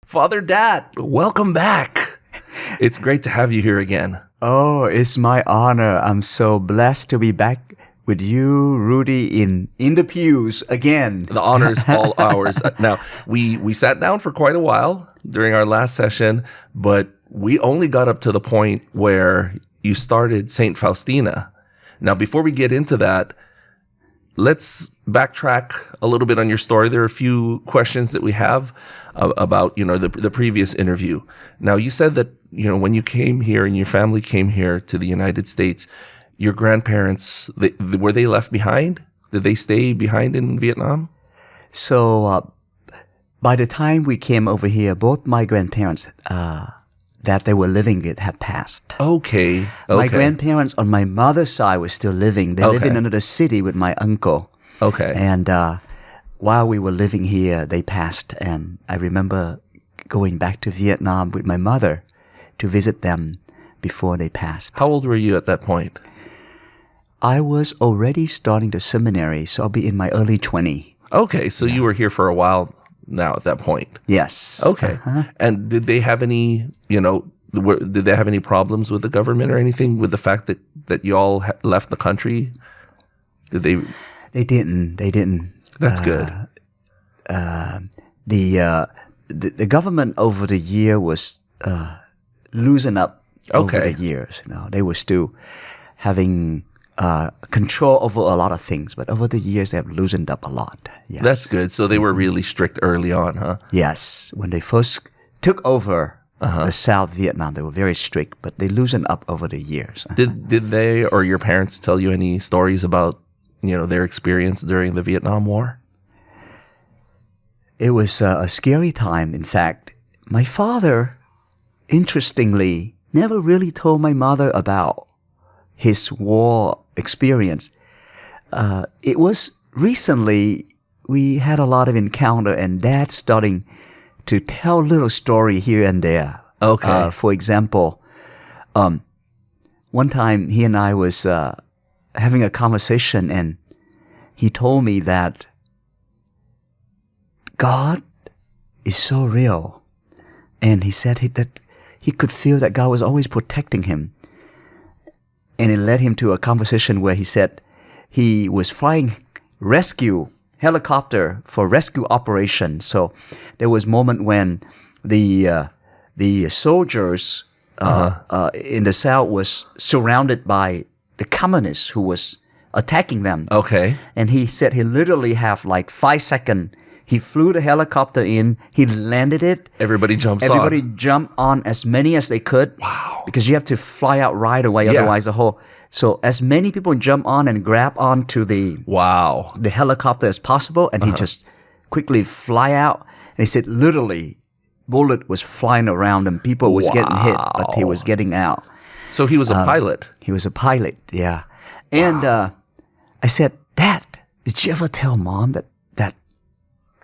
Father Dat, welcome back. It's great to have you here again. Oh, it's my honor. I'm so blessed to be back with you, Rudy, in The Pews again. The honor is all ours. Now, we sat down for quite a while during our last session, but we only got up to the point where you started St. Faustina. Now, before we get into that, let's backtrack a little bit on your story. There are a few questions that we have about, the previous interview. Now, you said that, when you came here and your family came here to the United States, your grandparents, were they left behind? Did they stay behind in Vietnam? So, by the time we came over here, both my grandparents that they were living with had passed. Okay. My grandparents on my mother's side were still living. They live in another city with my uncle. Okay. And while we were living here, they passed. And I remember going back to Vietnam with my mother to visit them before they passed. How old were you at that point? I was already starting the seminary, so I'll be in my early 20s. Okay, so you were here for a while now at that point. Yes. Okay. And did they have any, did they have any problems with the government or anything with the fact that you all left the country? Did they? They didn't. That's good. The government over the year was loosened up over the years. They were still having control over a lot of things, but over the years they have loosened up a lot. Yes. That's good. So they were really strict early on, huh? Yes. When they first took over the South Vietnam, they were very strict, but they loosened up over the years. Did they or your parents tell you any stories about their experience during the Vietnam War? It was a scary time. In fact, my father, interestingly, never really told my mother about his war experience. It was recently we had a lot of encounter, and Dad starting to tell little story here and there. Okay. For example, one time he and I was having a conversation, and he told me that God is so real, and he said that he could feel that God was always protecting him. And it led him to a conversation where he said he was flying rescue helicopter for rescue operation. So there was a moment when the soldiers in the South was surrounded by the communists who was attacking them. Okay. And he said he literally have like 5 seconds. He flew the helicopter in. He landed it. Everybody jumped on as many as they could. Wow. Because you have to fly out right away. Otherwise, So as many people jump on and grab onto the helicopter as possible. And he just quickly fly out. And he said literally, bullet was flying around and people was getting hit. But he was getting out. So he was a pilot. He was a pilot, yeah. And I said, Dad, did you ever tell Mom that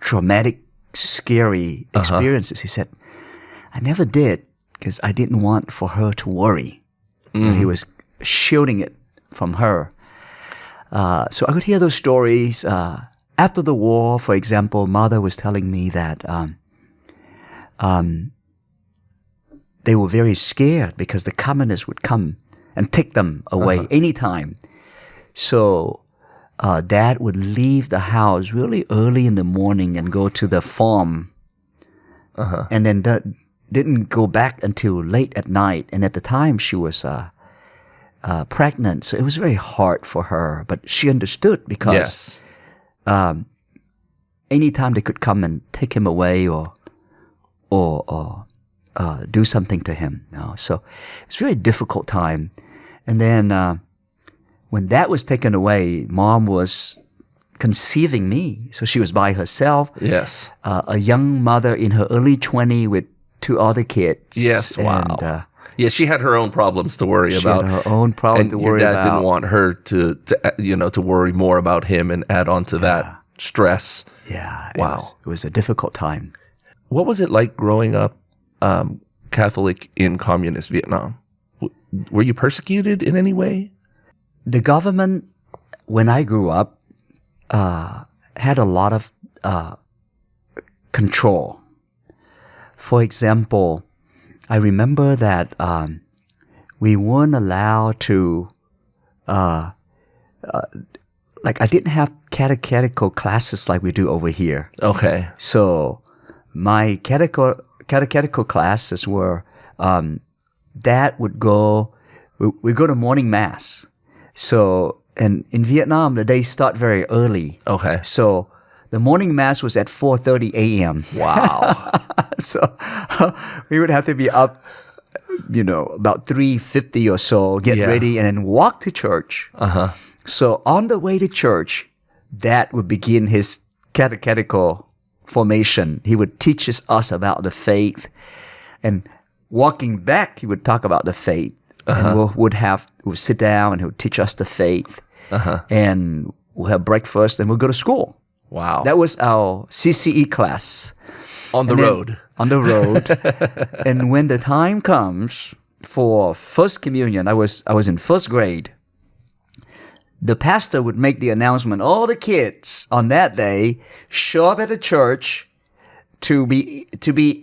traumatic, scary experiences? He said, I never did because I didn't want for her to worry. He was shielding it from her. So I could hear those stories. After the war, for example, Mother was telling me that they were very scared because the communists would come and take them away anytime. So Dad would leave the house really early in the morning and go to the farm. And then didn't go back until late at night. And at the time, she was pregnant. So it was very hard for her. But she understood because anytime they could come and take him away or do something to him. So it's a very difficult time. And then when that was taken away, Mom was conceiving me. So she was by herself. Yes. A young mother in her early 20s with 2 other kids. Yes, wow. She had her own problems to worry about. She had her own problem to worry about. And your dad didn't want her to worry more about him and add on to that stress. Yeah. Wow. It was a difficult time. What was it like growing up Catholic in communist Vietnam? Were you persecuted in any way? The government, when I grew up, had a lot of control. For example, I remember that we weren't allowed to, like I didn't have catechetical classes like we do over here. Okay. So my catechetical classes were, Dad would go, we go to morning mass. So, and in Vietnam, the days start very early. Okay. So the morning mass was at 4:30 a.m. Wow. So we would have to be up, about 3:50 or so, get ready, and then walk to church. So on the way to church, Dad would begin his catechetical formation. He would teach us about the faith, and walking back, he would talk about the faith, and we'll sit down, and he would teach us the faith, and we'll have breakfast, and we'll go to school. Wow. That was our CCE class. On the road. On the road. And when the time comes for First Communion, I was in first grade. The pastor would make the announcement, all the kids on that day show up at the church to be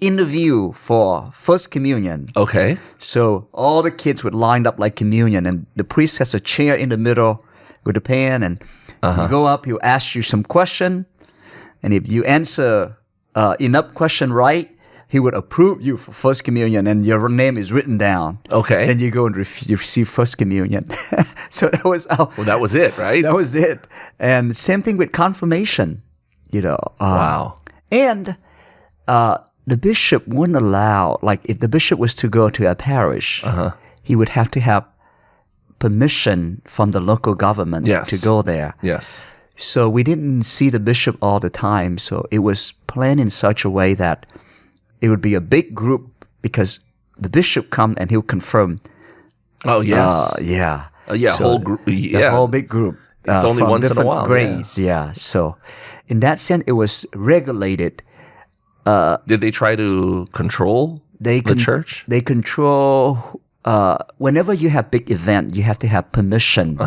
in the view for First Communion. Okay. So all the kids would line up like communion, and the priest has a chair in the middle with a pen, and you go up, he'll ask you some question, and if you answer enough question right, he would approve you for First Communion, and your name is written down. Okay. Then you go and you receive First Communion. So that was Well, that was it, right? That was it. And same thing with confirmation. Wow. And the bishop wouldn't allow, like if the bishop was to go to a parish, he would have to have permission from the local government to go there. Yes. So we didn't see the bishop all the time. So it was planned in such a way that it would be a big group, because the bishop come and he'll confirm. Oh, yes. Yeah. So whole group. Yeah. The whole big group. It's only from once in a different while. grades. Yeah. So in that sense, it was regulated. Did they try to control the church? They control. Whenever you have big event, you have to have permission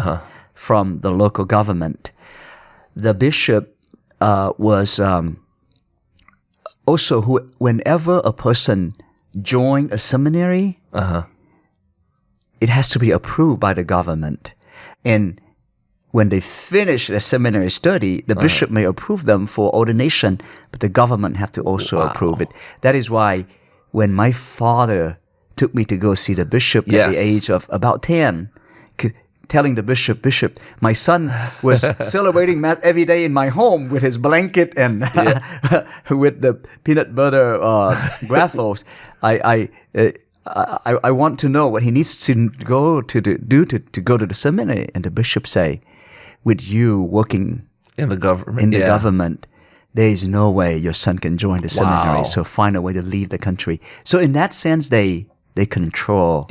from the local government. The bishop was also whenever a person joined a seminary, it has to be approved by the government. And when they finish their seminary study, the bishop may approve them for ordination, but the government have to also approve it. That is why when my father took me to go see the bishop at the age of about 10, telling the bishop, my son was celebrating Mass every day in my home with his blanket and with the peanut butter graffles. I want to know what he needs to go to do to go to the seminary. And the bishop say, with you working in the government, there is no way your son can join the seminary. So find a way to leave the country. So in that sense, they control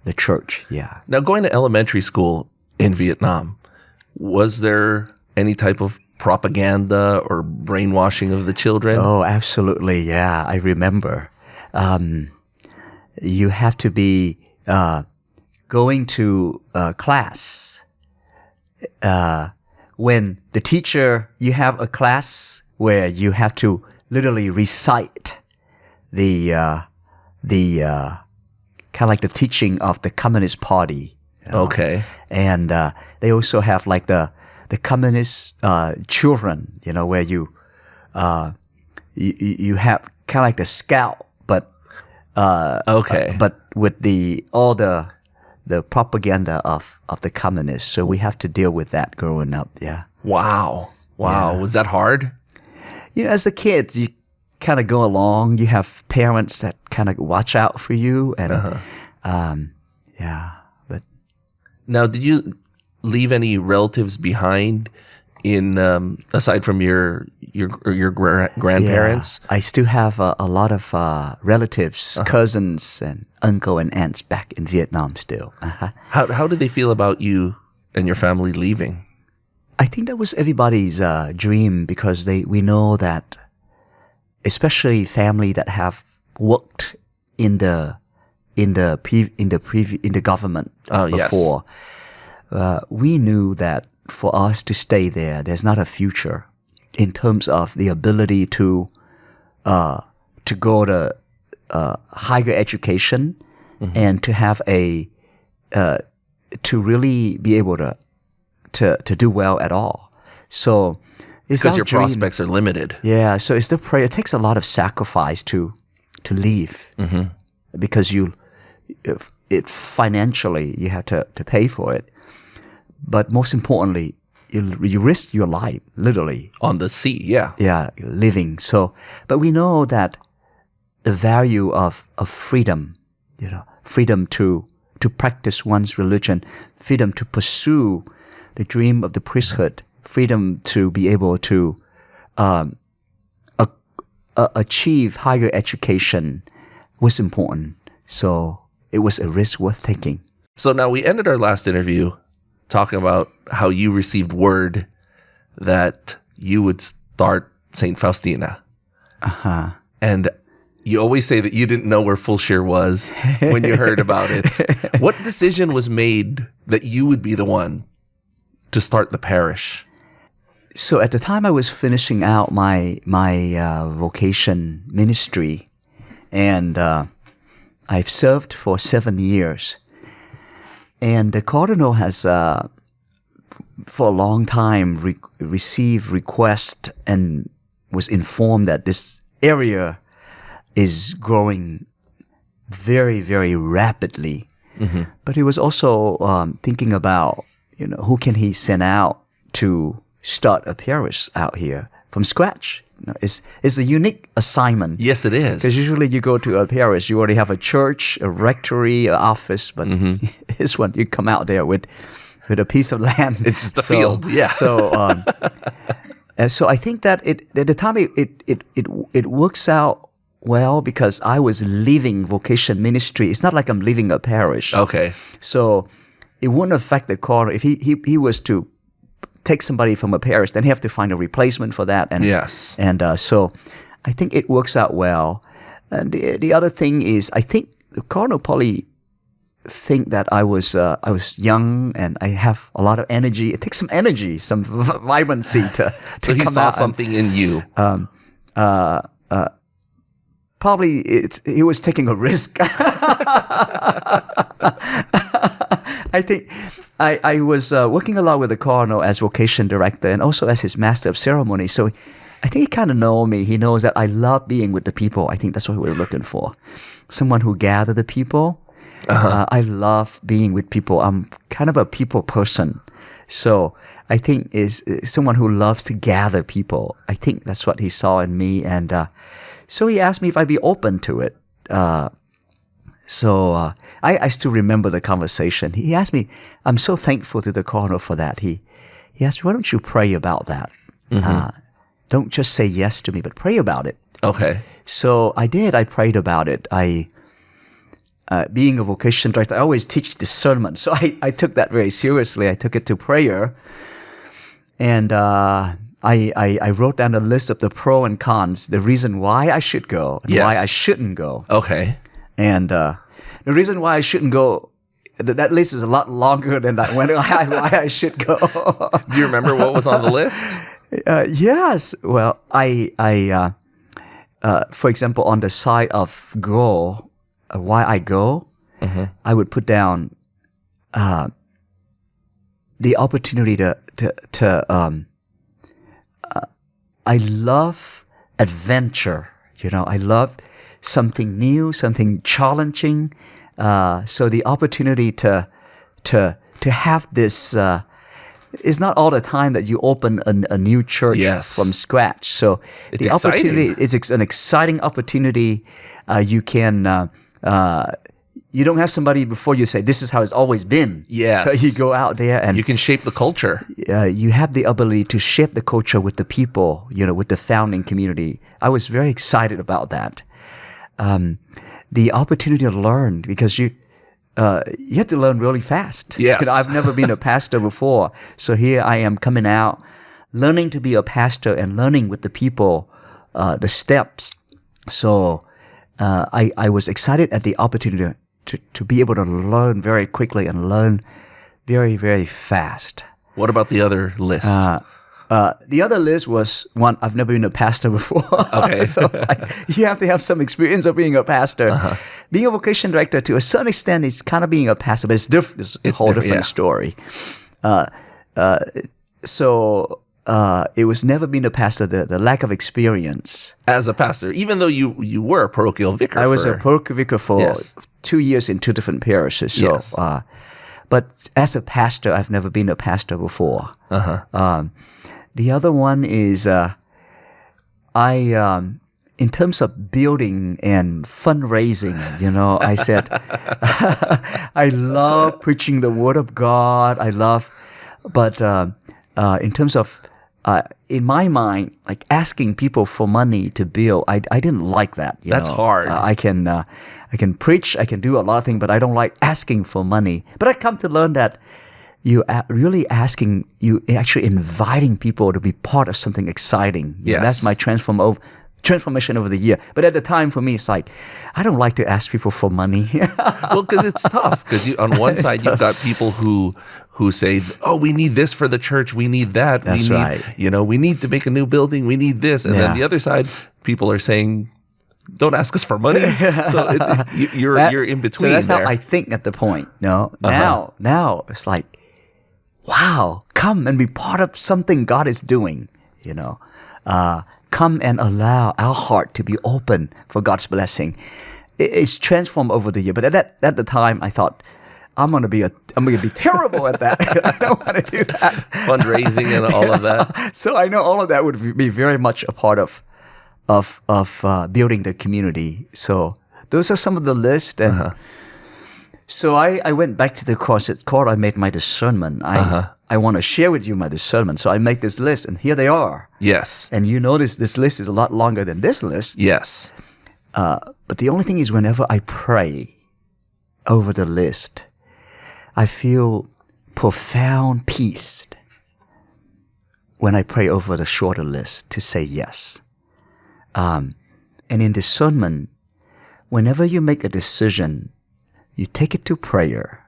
the church. Yeah. Now, going to elementary school in Vietnam, was there any type of propaganda or brainwashing of the children? Oh, absolutely. Yeah, I remember. You have to be going to class. When the teacher, you have a class where you have to literally recite the kind of like the teaching of the Communist Party. Okay. And they also have like the Communist children, where you have kind of like the scout, but but with all the propaganda of the communists. So we have to deal with that growing up. Yeah. Wow. Yeah. Was that hard? As a kid, you kind of go along. You have parents that kind of watch out for you, and But now, did you leave any relatives behind in aside from your grandparents? Yeah, I still have a lot of relatives, cousins, and uncle and aunts back in Vietnam still. How did they feel about you and your family leaving? I think that was everybody's dream, because we know that, especially family that have worked in the government before. We knew that for us to stay there, there's not a future in terms of the ability to to go to higher education and to have to really be able to do well at all. So it's Because our your dream. prospects are limited. Yeah, so it's the prayer. It takes a lot of sacrifice to leave because financially you have to pay for it. But most importantly, you risk your life, literally. On the sea, yeah. Yeah, living. So, but we know that the value of freedom, freedom to practice one's religion, freedom to pursue the dream of the priesthood, freedom to be able to achieve higher education was important. So it was a risk worth taking. So now we ended our last interview talking about how you received word that you would start St. Faustina. And you always say that you didn't know where Fulshire was when you heard about it. What decision was made that you would be the one to start the parish? So at the time I was finishing out my vocation ministry, and I've served for 7 years. And the Cardinal has, for a long time, received requests and was informed that this area is growing very, very rapidly. But he was also thinking about, who can he send out to start a parish out here from scratch. It's a unique assignment. Yes, it is. Because usually you go to a parish, you already have a church, a rectory, an office, but this one, you come out there with a piece of land. It's just a field, yeah. So, so I think that at the time it works out well because I was leaving vocation ministry. It's not like I'm leaving a parish. Okay. So it wouldn't affect the Cardinal if he was to take somebody from a parish, then he have to find a replacement for that. And yes. And so I think it works out well. And the other thing is, I think the Cardinal probably think that I was young and I have a lot of energy. It takes some energy, some vibrancy to So he come saw out something in you. Probably he was taking a risk. I think I was working a lot with the Cardinal as vocation director and also as his master of ceremony. So I think he kind of knows me. He knows that I love being with the people. I think that's what we're looking for. Someone who gathers the people. I love being with people. I'm kind of a people person. So I think is someone who loves to gather people. I think that's what he saw in me. And so he asked me if I'd be open to it. So I still remember the conversation. He asked me, I'm so thankful to the Cardinal for that. He asked me, why don't you pray about that? Don't just say yes to me, but pray about it. Okay. So I did. I prayed about it. Being a vocation director, I always teach discernment. So I took that very seriously. I took it to prayer. And I wrote down a list of the pros and cons, the reason why I should go and why I shouldn't go. Okay. And the reason why I shouldn't go, that list is a lot longer than that why I should go. Do you remember what was on the list? Yes. Well, I for example, on the side of go, why I go, I would put down the opportunity to I love adventure. I love something new, something challenging. So the opportunity to have this it's not all the time that you open a new church from scratch. So it's the opportunity is an exciting opportunity. You can you don't have somebody before you say this is how it's always been. Yes. So you go out there and you can shape the culture. You have the ability to shape the culture with the people, with the founding community. I was very excited about that. The opportunity to learn, because you have to learn really fast. Yes. I've never been a pastor before. So here I am coming out, learning to be a pastor and learning with the people, the steps. So I was excited at the opportunity to be able to learn very quickly and learn very, very fast. What about the other list? The other list was one, I've never been a pastor before. Okay. So it's like, you have to have some experience of being a pastor. Being a vocation director, to a certain extent, is kind of being a pastor, but it's different. It's a whole different story. So it was never being a pastor, the lack of experience. As a pastor, even though you were a parochial vicar. I was a parochial vicar for 2 years in 2 different parishes. So, Yes. But as a pastor, I've never been a pastor before. The other one is in terms of building and fundraising, I said, I love preaching the Word of God. But in terms of, in my mind, like asking people for money to build, I didn't like that. That's hard. I can preach, I can do a lot of things, but I don't like asking for money. But I come to learn that you actually inviting people to be part of something exciting. Yes. That's my transformation over the year. But at the time, for me, it's like, I don't like to ask people for money. Well, because it's tough. Because on one side, you've got people who say, "Oh, we need this for the church. We need that. That's right. We need to make a new building. We need this." And then the other side, people are saying, "Don't ask us for money." So you're in between. So that's there. how I think at the point. No, now it's like, wow, come and be part of something God is doing. Come and allow our heart to be open for God's blessing. It's transformed over the year. But at the time, I thought, I'm gonna be terrible at that. I don't want to do that. Fundraising and all of that. So I know all of that would be very much a part of building the community. So those are some of the lists. And so I went back to the course. It's called I Made My Discernment. I want to share with you my discernment. So I make this list, and here they are. Yes. And you notice this list is a lot longer than this list. Yes. But the only thing is, whenever I pray over the list, I feel profound peace when I pray over the shorter list to say yes. And in discernment, whenever you make a decision, you take it to prayer.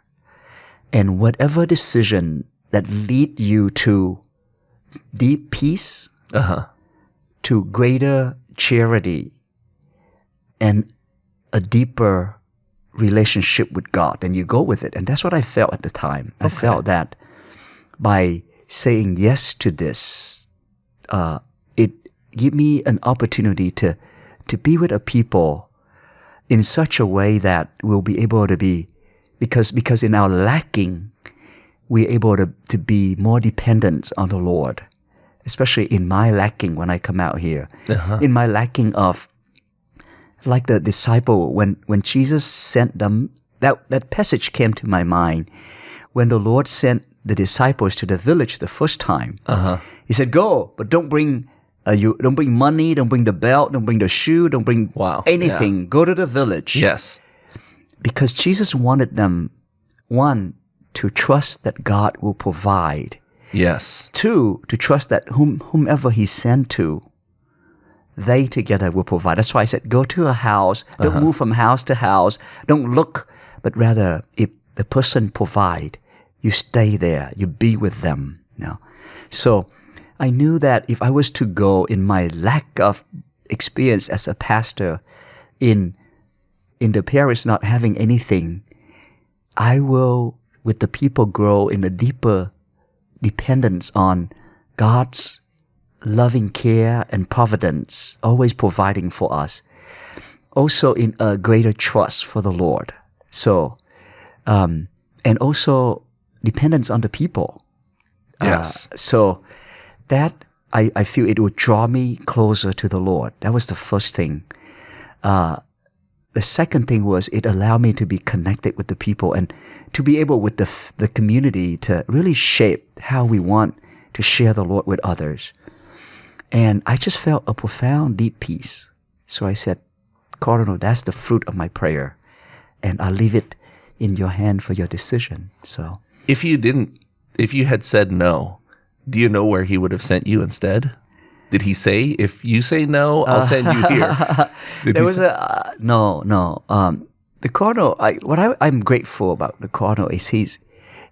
And whatever decision that lead you to deep peace, to greater charity, and a deeper relationship with God, then you go with it. And that's what I felt at the time. I felt that by saying yes to this, it gave me an opportunity to be with a people in such a way that we'll be able to be, because in our lacking, we're able to be more dependent on the Lord, especially in my lacking when I come out here. In my lacking of, like the disciple, when Jesus sent them, that passage came to my mind. When the Lord sent the disciples to the village the first time, He said, "Go, but don't bring don't bring money, don't bring the belt, don't bring the shoe, don't bring anything. Go to the village." Yes. Because Jesus wanted them, one, to trust that God will provide. Yes. Two, to trust that whomever He sent to, they together will provide. That's why I said, go to a house. Don't move from house to house. Don't look, but rather, if the person provide, you stay there. You be with them. So I knew that if I was to go in my lack of experience as a pastor in the parish not having anything, I will, with the people, grow in a deeper dependence on God's loving care and providence, always providing for us. Also in a greater trust for the Lord. So, and also dependence on the people. Yes. So that I feel it would draw me closer to the Lord. That was the first thing. The second thing was it allowed me to be connected with the people and to be able with the community to really shape how we want to share the Lord with others. And I just felt a profound, deep peace. So I said, Cardinal, that's the fruit of my prayer. And I'll leave it in your hand for your decision. So if you had said no, do you know where He would have sent you instead? Did He say, if you say no, I'll send you here? No. The Cardinal, I'm grateful about the Cardinal is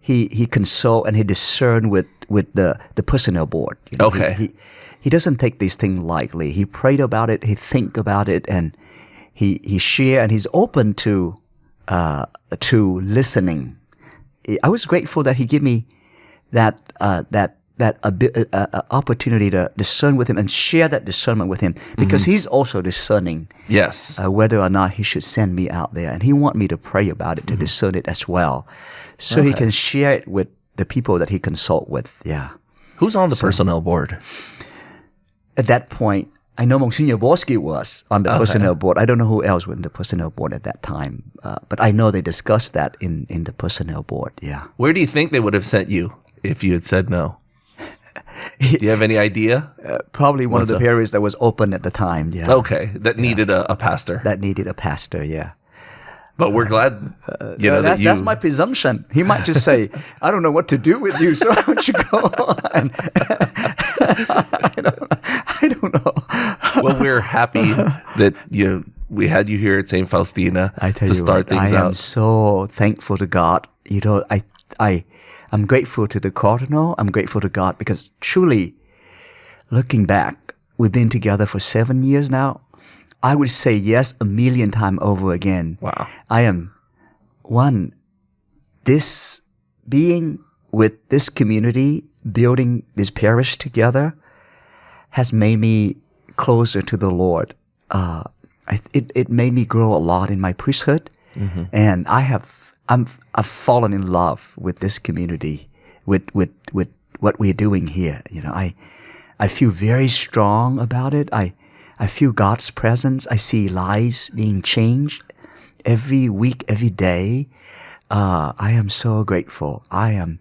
he consult and he discern with the personnel board. You know, Okay. He doesn't take these things lightly. He prayed about it. He think about it, and he share, and he's open to listening. I was grateful that he gave me that opportunity to discern with him and share that discernment with him, because he's also discerning. Yes. Whether or not he should send me out there, and he want me to pray about it, to discern it as well, so he can share it with the people that he consult with. Yeah. Who's on the personnel board? At that point, I know Monsignor Borski was on the personnel board. I don't know who else was in the personnel board at that time, but I know they discussed that in the personnel board. Yeah. Where do you think they would have sent you if you had said no? Do you have any idea? Probably one of the parishes that was open at the time. Yeah. Okay, that needed a pastor. That needed a pastor. Yeah. But we're glad, that's my presumption. He might just say, "I don't know what to do with you, so why don't you go on?" I don't know. Well, we're happy that we had you here at St. Faustina to start things out. I am so thankful to God. You know, I'm grateful to the Cardinal. I'm grateful to God, because truly, looking back, we've been together for 7 years now. I would say yes 1,000,000 times over again. Wow. I am being with this community, building this parish together, has made me closer to the Lord. It made me grow a lot in my priesthood, and I've fallen in love with this community, with what we're doing here. You know, I feel very strong about it. I feel God's presence. I see lives being changed every week, every day. I am so grateful. I am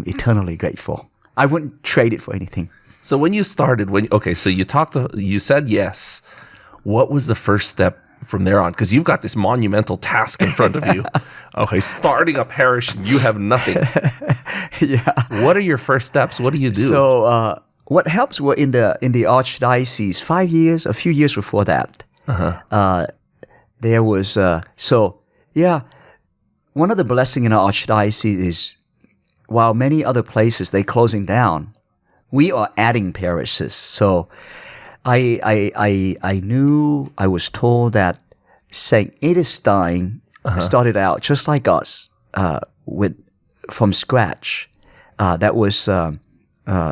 eternally grateful. I wouldn't trade it for anything. So when you started, so you said yes. What was the first step from there on? Because you've got this monumental task in front of you. Okay, starting a parish, you have nothing. Yeah. What are your first steps? What do you do? So what helps were in the archdiocese 5 years, a few years before that. There was one of the blessings in our archdiocese is, while many other places they're closing down, we are adding parishes. So I was told that Saint Edestein started out just like us, from scratch. That was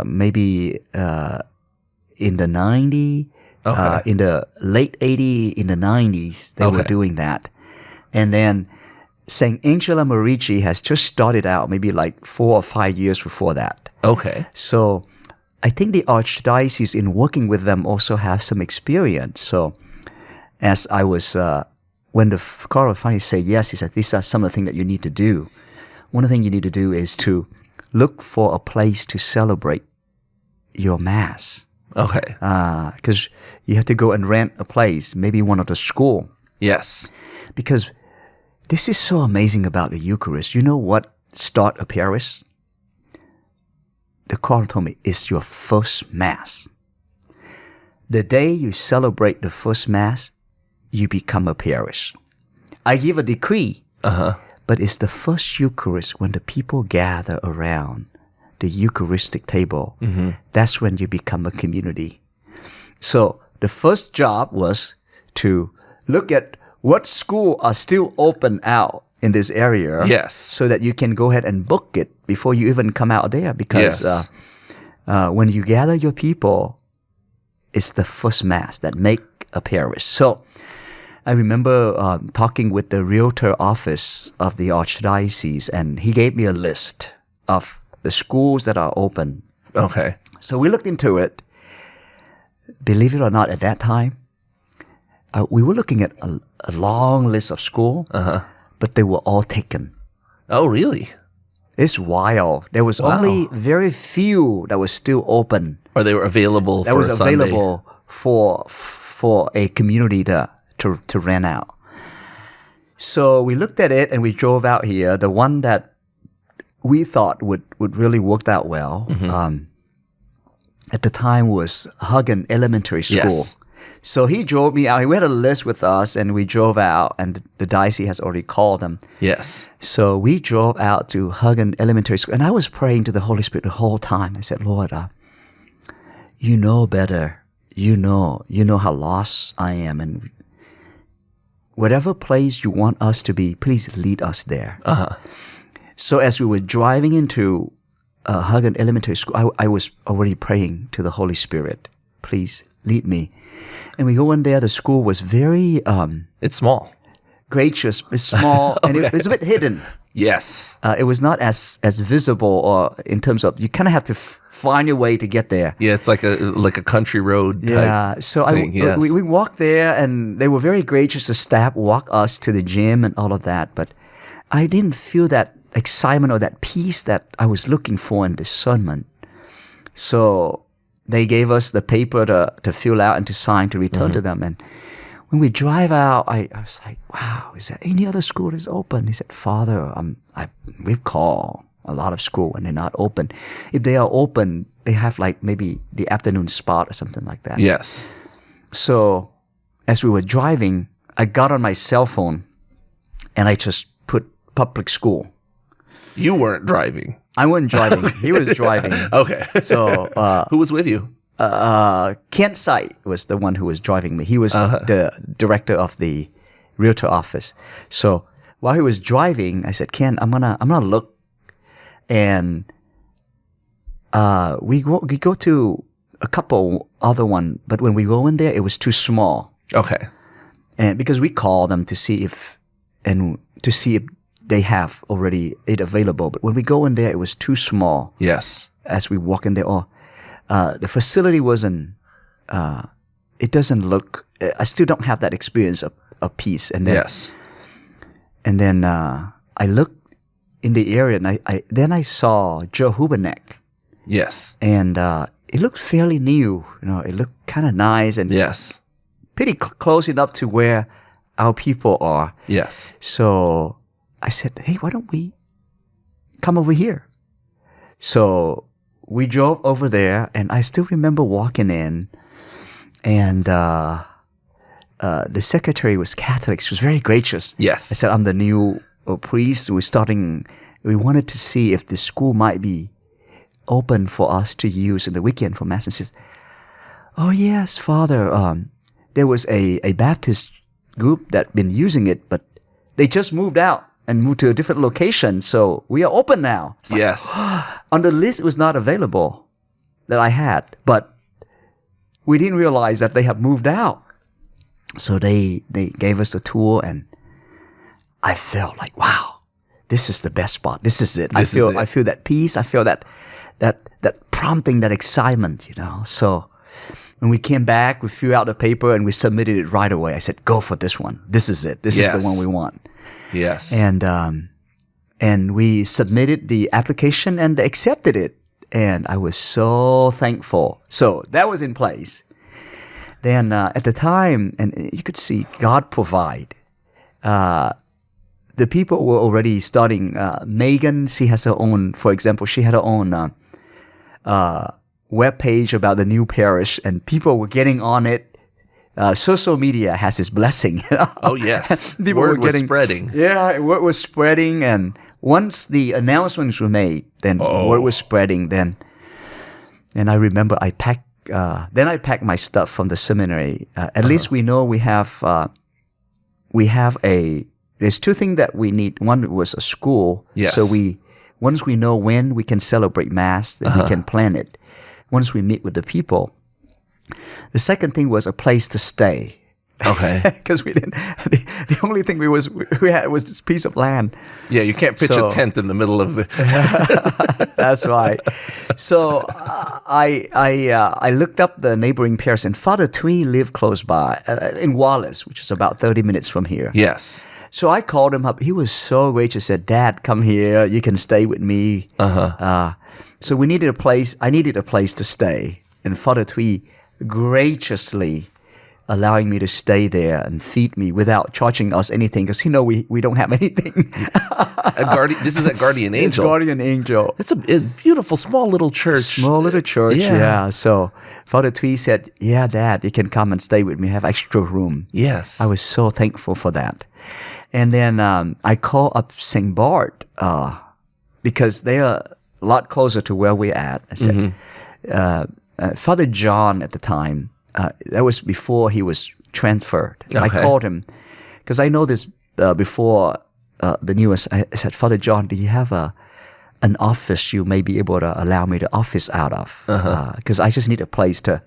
maybe in the 90s, in the late 80s, in the 90s, they were doing that. And then Saint Angela Merici has just started out maybe like 4 or 5 years before that. Okay. So I think the archdiocese, in working with them, also have some experience. So as I was, when the Cardinal finally said yes, he said, "These are some of the things that you need to do. One of the things you need to do is to look for a place to celebrate your Mass." Okay. Because you have to go and rent a place, maybe one of the school. Yes. Because this is so amazing about the Eucharist. You know what start a parish? The Cardinal told me, it's your first Mass. The day you celebrate the first Mass, you become a parish. I give a decree, but it's the first Eucharist when the people gather around the Eucharistic table. That's when you become a community. So the first job was to look at what schools are still open out in this area. Yes. So that you can go ahead and book it before you even come out there. Because when you gather your people, it's the first Mass that make a parish. So I remember talking with the realtor office of the archdiocese, and he gave me a list of the schools that are open. Okay. So we looked into it. Believe it or not, at that time, we were looking at a long list of schools, but they were all taken. Oh, really? It's wild. There was only very few that were still open. Or they were available for a Sunday. That was available for a community to rent out. So we looked at it and we drove out here. The one that we thought would really work out well at the time was Hagen Elementary School. Yes. So he drove me out. He had a list with us, and we drove out, and the diocese has already called him. Yes. So we drove out to Hubenak Elementary School, and I was praying to the Holy Spirit the whole time. I said, Lord, you know better. You know how lost I am, and whatever place you want us to be, please lead us there. So as we were driving into Hubenak Elementary School, I was already praying to the Holy Spirit, please lead me. And we go in there. The school was very It's small. gracious. It's small, and it was a bit hidden. Yes. It was not as visible, or in terms of you kind of have to find your way to get there. Yeah, it's like a country road type. Yeah, so thing, yes. we walked there, and they were very gracious. The staff walked us to the gym and all of that, but I didn't feel that excitement or that peace that I was looking for in discernment. So they gave us the paper to fill out and to sign to return to them. And when we drive out, I was like, wow, is there any other school that's open? He said, Father, we've called a lot of school and they're not open. If they are open, they have like maybe the afternoon spot or something like that. Yes. So as we were driving, I got on my cell phone and I just put public school. You weren't driving. I wasn't driving. He was driving. Okay. So who was with you? Kent Sight was the one who was driving me. He was the director of the realtor office. So while he was driving, I said, Ken, I'm gonna look, and we go to a couple other one, but when we go in there, it was too small. Okay. And because we called them to see if they have already it available, but when we go in there, it was too small. Yes. As we walk in there, the facility wasn't. It doesn't look. I still don't have that experience of peace. And then, Yes. And then I looked in the area, and I saw Joe Hubenak, Yes. and it looked fairly new. It looked kind of nice and Yes. pretty close enough to where our people are. Yes. So I said, hey, why don't we come over here? So we drove over there, and I still remember walking in, and the secretary was Catholic. She was very gracious. Yes. I said, I'm the new priest. We wanted to see if the school might be open for us to use in the weekend for Mass. And she said, oh, yes, Father. There was a Baptist group that been using it, but they just moved out and moved to a different location, so we are open now. It's like, Yes. on the list, it was not available that I had, but we didn't realize that they have moved out. So they gave us a tour, and I felt like, wow, this is the best spot. This is it. I feel that peace. I feel that prompting, that excitement, So when we came back, we filled out the paper and we submitted it right away. I said, go for this one. This is it. This is the one we want. Yes. And we submitted the application and they accepted it. And I was so thankful. So that was in place. Then at the time, and you could see God provide. The people were already starting. Megan, she has her own, for example, she had her own web page about the new parish, and people were getting on it. Social media has its blessing. Oh, yes. Word was spreading. Yeah, word was spreading, and once the announcements were made, then word was spreading. And I remember I packed my stuff from the seminary. At least we know we have there's two things that we need. One was a school. Yes. So once we know when we can celebrate Mass, then we can plan it. Once we meet with the people. The second thing was a place to stay. Okay. Because we didn't. The only thing we had was this piece of land. Yeah, you can't pitch a tent in the middle of the. That's right. So I looked up the neighboring parish, and Father Twee lived close by in Wallace, which is about 30 minutes from here. Yes. So I called him up. He was so gracious. Said, "Dad, come here. You can stay with me." So we needed a place. I needed a place to stay, and Father Twee graciously allowing me to stay there and feed me without charging us anything because we don't have anything. This is a guardian It's angel. guardian angel. It's a beautiful small little church. Small little church, Yeah. yeah. So Father Twee said, "Yeah, Dad, you can come and stay with me. Have extra room." Yes. I was so thankful for that. And then I called up St. Bart because they are a lot closer to where we're at. I said, Father John at the time, that was before he was transferred. I Okay. called him because I know this before the newest. I said, Father John, do you have an office you may be able to allow me to office out of? Because I just need a place to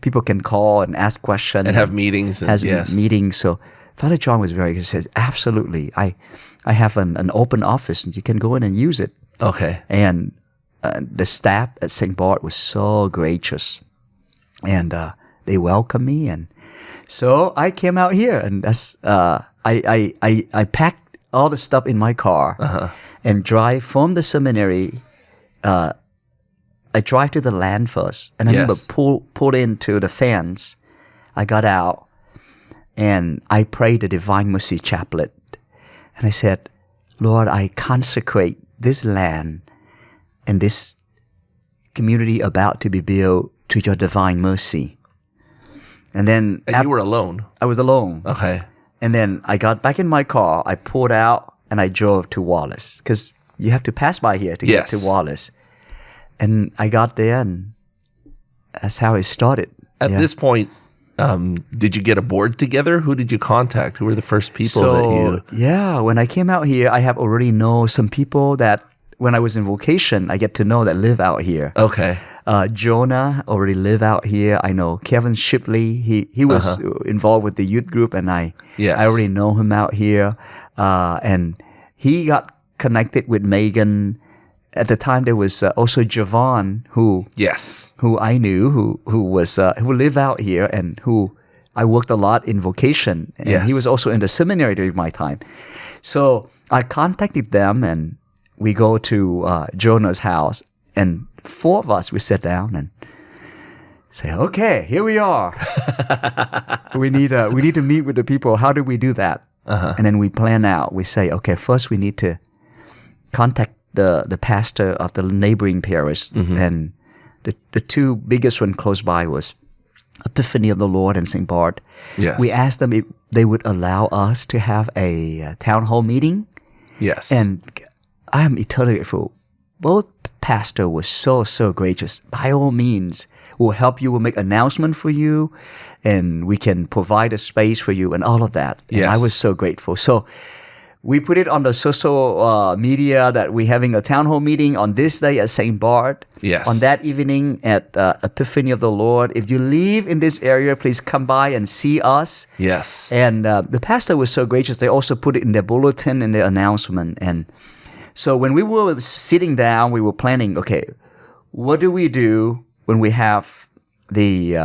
people can call and ask questions and have meetings. And, has yes. meetings. So Father John was very good. He said, absolutely. I have an open office and you can go in and use it. Okay. And the staff at St. Bart was so gracious. And they welcomed me. And so I came out here and that's, I packed all the stuff in my car and drive from the seminary. I drive to the land first. And I remember pulled into the fence. I got out. And I prayed the Divine Mercy Chaplet. And I said, Lord, I consecrate this land and this community about to be built to your divine mercy. And then... And you were alone. I was alone. Okay. And then I got back in my car. I pulled out and I drove to Wallace. Because you have to pass by here to get to Wallace. And I got there and that's how it started. At this point... did you get a board together? Who did you contact? Who were the first people that you... Yeah, when I came out here, I have already know some people that when I was in vocation, I get to know that live out here. Okay. Jonah already live out here. I know Kevin Shipley. He was involved with the youth group, and I already know him out here. And he got connected with Megan. At the time, there was also Javon, who I knew, who lived out here and who I worked a lot in vocation, and he was also in the seminary during my time. So I contacted them, and we go to Jonah's house, and four of us we sit down and say, "Okay, here we are. we need to meet with the people. How do we do that?" And then we plan out. We say, "Okay, first we need to contact the pastor of the neighboring parish," and the two biggest one close by was Epiphany of the Lord and St. Bart. Yes. We asked them if they would allow us to have a town hall meeting. Yes. And I am eternally grateful. Both pastor was so gracious. By all means, we'll help you. We'll make announcement for you, and we can provide a space for you and all of that. And I was so grateful. So we put it on the social media that we're having a town hall meeting on this day at St. Bart. Yes. On that evening at Epiphany of the Lord. If you live in this area, please come by and see us. Yes. And the pastor was so gracious. They also put it in their bulletin and their announcement. And so when we were sitting down, we were planning, okay, what do we do when we have the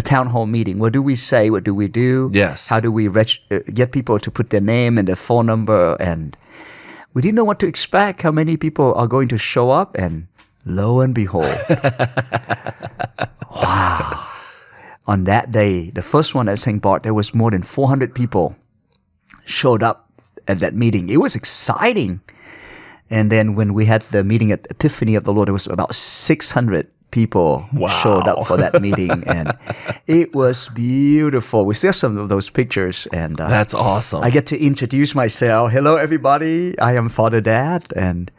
town hall meeting? What do we say? What do we do? Yes. How do we get people to put their name and their phone number? And we didn't know what to expect, how many people are going to show up. And lo and behold, wow. On that day, the first one at St. Bart, there was more than 400 people showed up at that meeting. It was exciting. And then when we had the meeting at Epiphany of the Lord, there was about 600 people showed up for that meeting, and it was beautiful. We see some of those pictures, and that's awesome. I get to introduce myself. Hello, everybody. I am Father Dat, and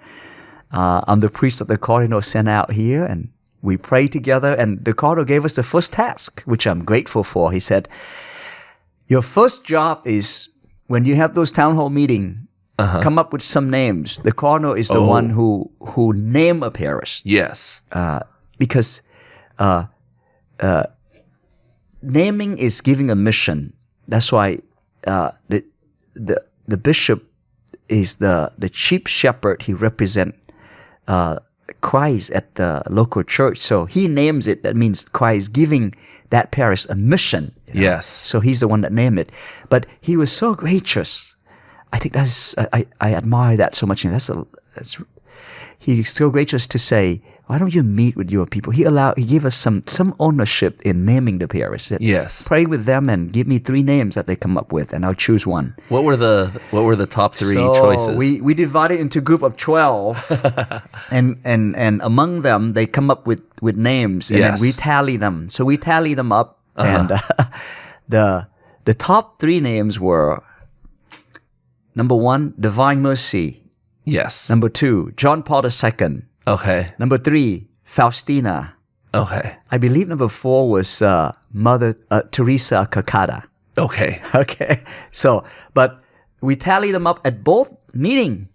I'm the priest that the Cardinal sent out here, and we pray together. And the Cardinal gave us the first task, which I'm grateful for. He said, "Your first job is when you have those town hall meetings." Come up with some names. The Cardinal is the one who name a parish. Yes. Because naming is giving a mission. That's why the bishop is the chief shepherd. He represents Christ at the local church. So he names it. That means Christ giving that parish a mission. Yes. So he's the one that named it. But he was so gracious. I think I admire that so much. And he's so gracious to say, why don't you meet with your people? He gave us some ownership in naming the parish. Said, Yes. pray with them and give me 3 names that they come up with, and I'll choose one. What were the top 3 choices? We divided into a group of 12, and among them they come up with names, and then we tally them. So we tally them up, and the top 3 names were: number 1, Divine Mercy. Yes. Number 2, John Paul II. Okay. Number 3, Faustina. Okay. I believe number 4 was Mother Teresa Calcutta. Okay. Okay. So, but we tally them up at both meeting.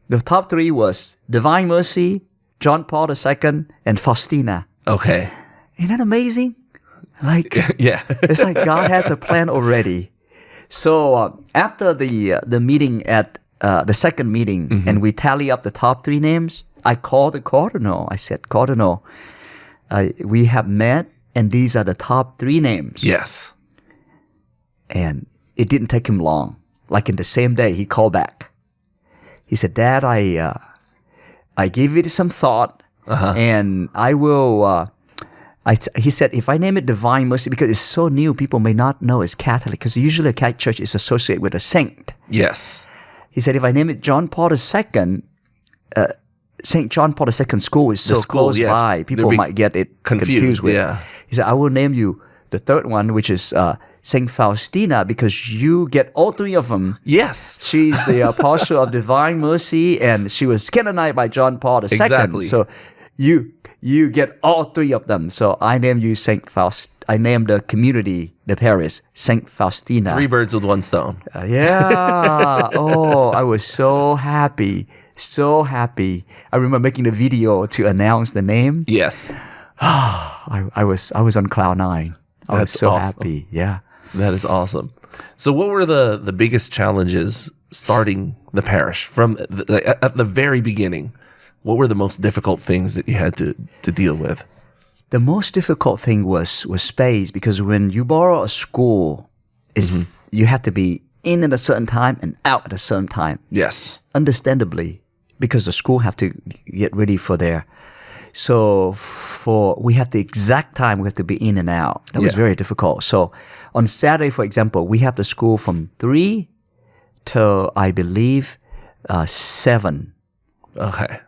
The top 3 was Divine Mercy, John Paul II, and Faustina. Okay. Isn't that amazing? Like, yeah. it's like God has a plan already. So after the meeting at the second meeting, and we tally up the top 3 names, I called the Cardinal. I said, Cardinal, we have met, and these are the top 3 names. Yes. And it didn't take him long. Like in the same day, he called back. He said, Dad, I gave it some thought, and I will... he said, if I name it Divine Mercy, because it's so new, people may not know it's Catholic, because usually a Catholic church is associated with a saint. Yes. He said, if I name it John Paul II, St. John Paul II School is so close by, people might get it confused with. Yeah. He said, I will name you the third one, which is St. Faustina, because you get all 3 of them. Yes. She's the apostle of Divine Mercy, and she was canonized by John Paul II. Exactly. So you get all 3 of them. So I named you St. Faust. I named the community, the parish, St. Faustina. 3 birds with 1 stone. Yeah. Oh, I was so happy. So happy. I remember making the video to announce the name. Yes. I was on cloud 9. I was so happy. Yeah. That is awesome. So what were the biggest challenges starting the parish from at the very beginning? What were the most difficult things that you had to deal with? The most difficult thing was space, because when you borrow a school, you have to be in at a certain time and out at a certain time. Yes. Understandably, because the school have to get ready for their... So we have the exact time we have to be in and out. That was very difficult. So on Saturday, for example, we have the school from 3 till, I believe, 7. Okay.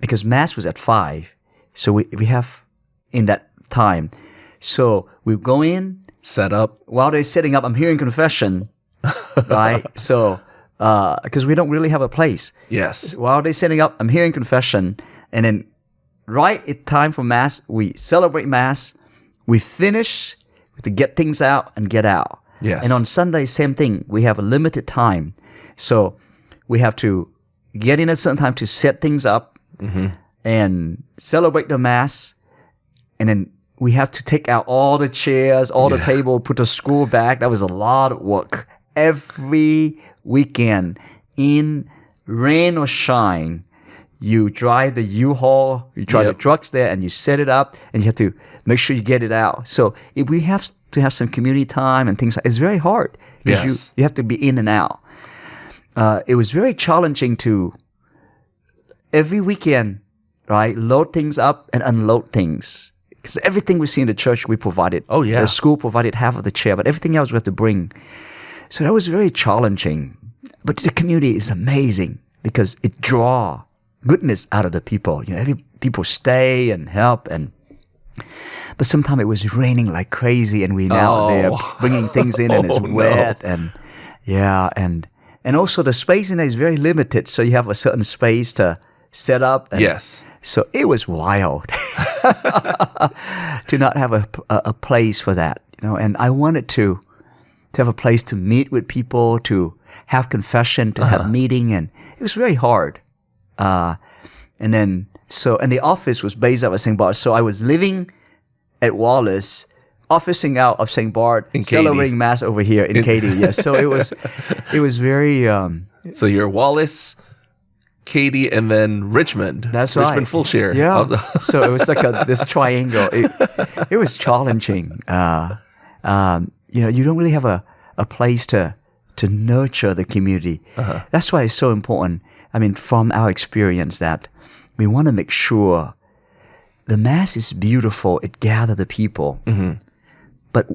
Because Mass was at 5. So we have in that time. So we go in. Set up. While they're setting up, I'm hearing confession. Right? So, because we don't really have a place. Yes. While they're setting up, I'm hearing confession. And then right at time for Mass, we celebrate Mass. We finish. We have to get things out and get out. Yes. And on Sunday, same thing. We have a limited time. So we have to get in a certain time to set things up and celebrate the Mass. And then we have to take out all the chairs, all the table, put the school back. That was a lot of work. Every weekend, in rain or shine, you drive the U-Haul, you drive the trucks there, and you set it up, and you have to make sure you get it out. So if we have to have some community time and things, it's very hard because you have to be in and out. It was very challenging to every weekend, right, load things up and unload things. Because everything we see in the church, we provided. Oh, yeah. The school provided half of the chair, but everything else we have to bring. So that was very challenging. But the community is amazing because it draws goodness out of the people. You know, people stay and help. But sometimes it was raining like crazy, and we now there bringing things in, and it's wet. And and also the space in there is very limited. So you have a certain space to set up. And so it was wild to not have a place for that, you know. And I wanted to have a place to meet with people, to have confession, to have meeting, and it was very hard. And the office was based out of St. Bart. So I was living at Wallace, officing out of St. Bart, celebrating Mass over here in Katy. Yes, so it was very. So you're Wallace, Katy, and then Richmond. That's right. Richmond full share. Yeah. So it was like this triangle. It was challenging. You know, you don't really have a place to nurture the community. That's why it's so important. I mean, from our experience, that we want to make sure the Mass is beautiful. It gathers the people. But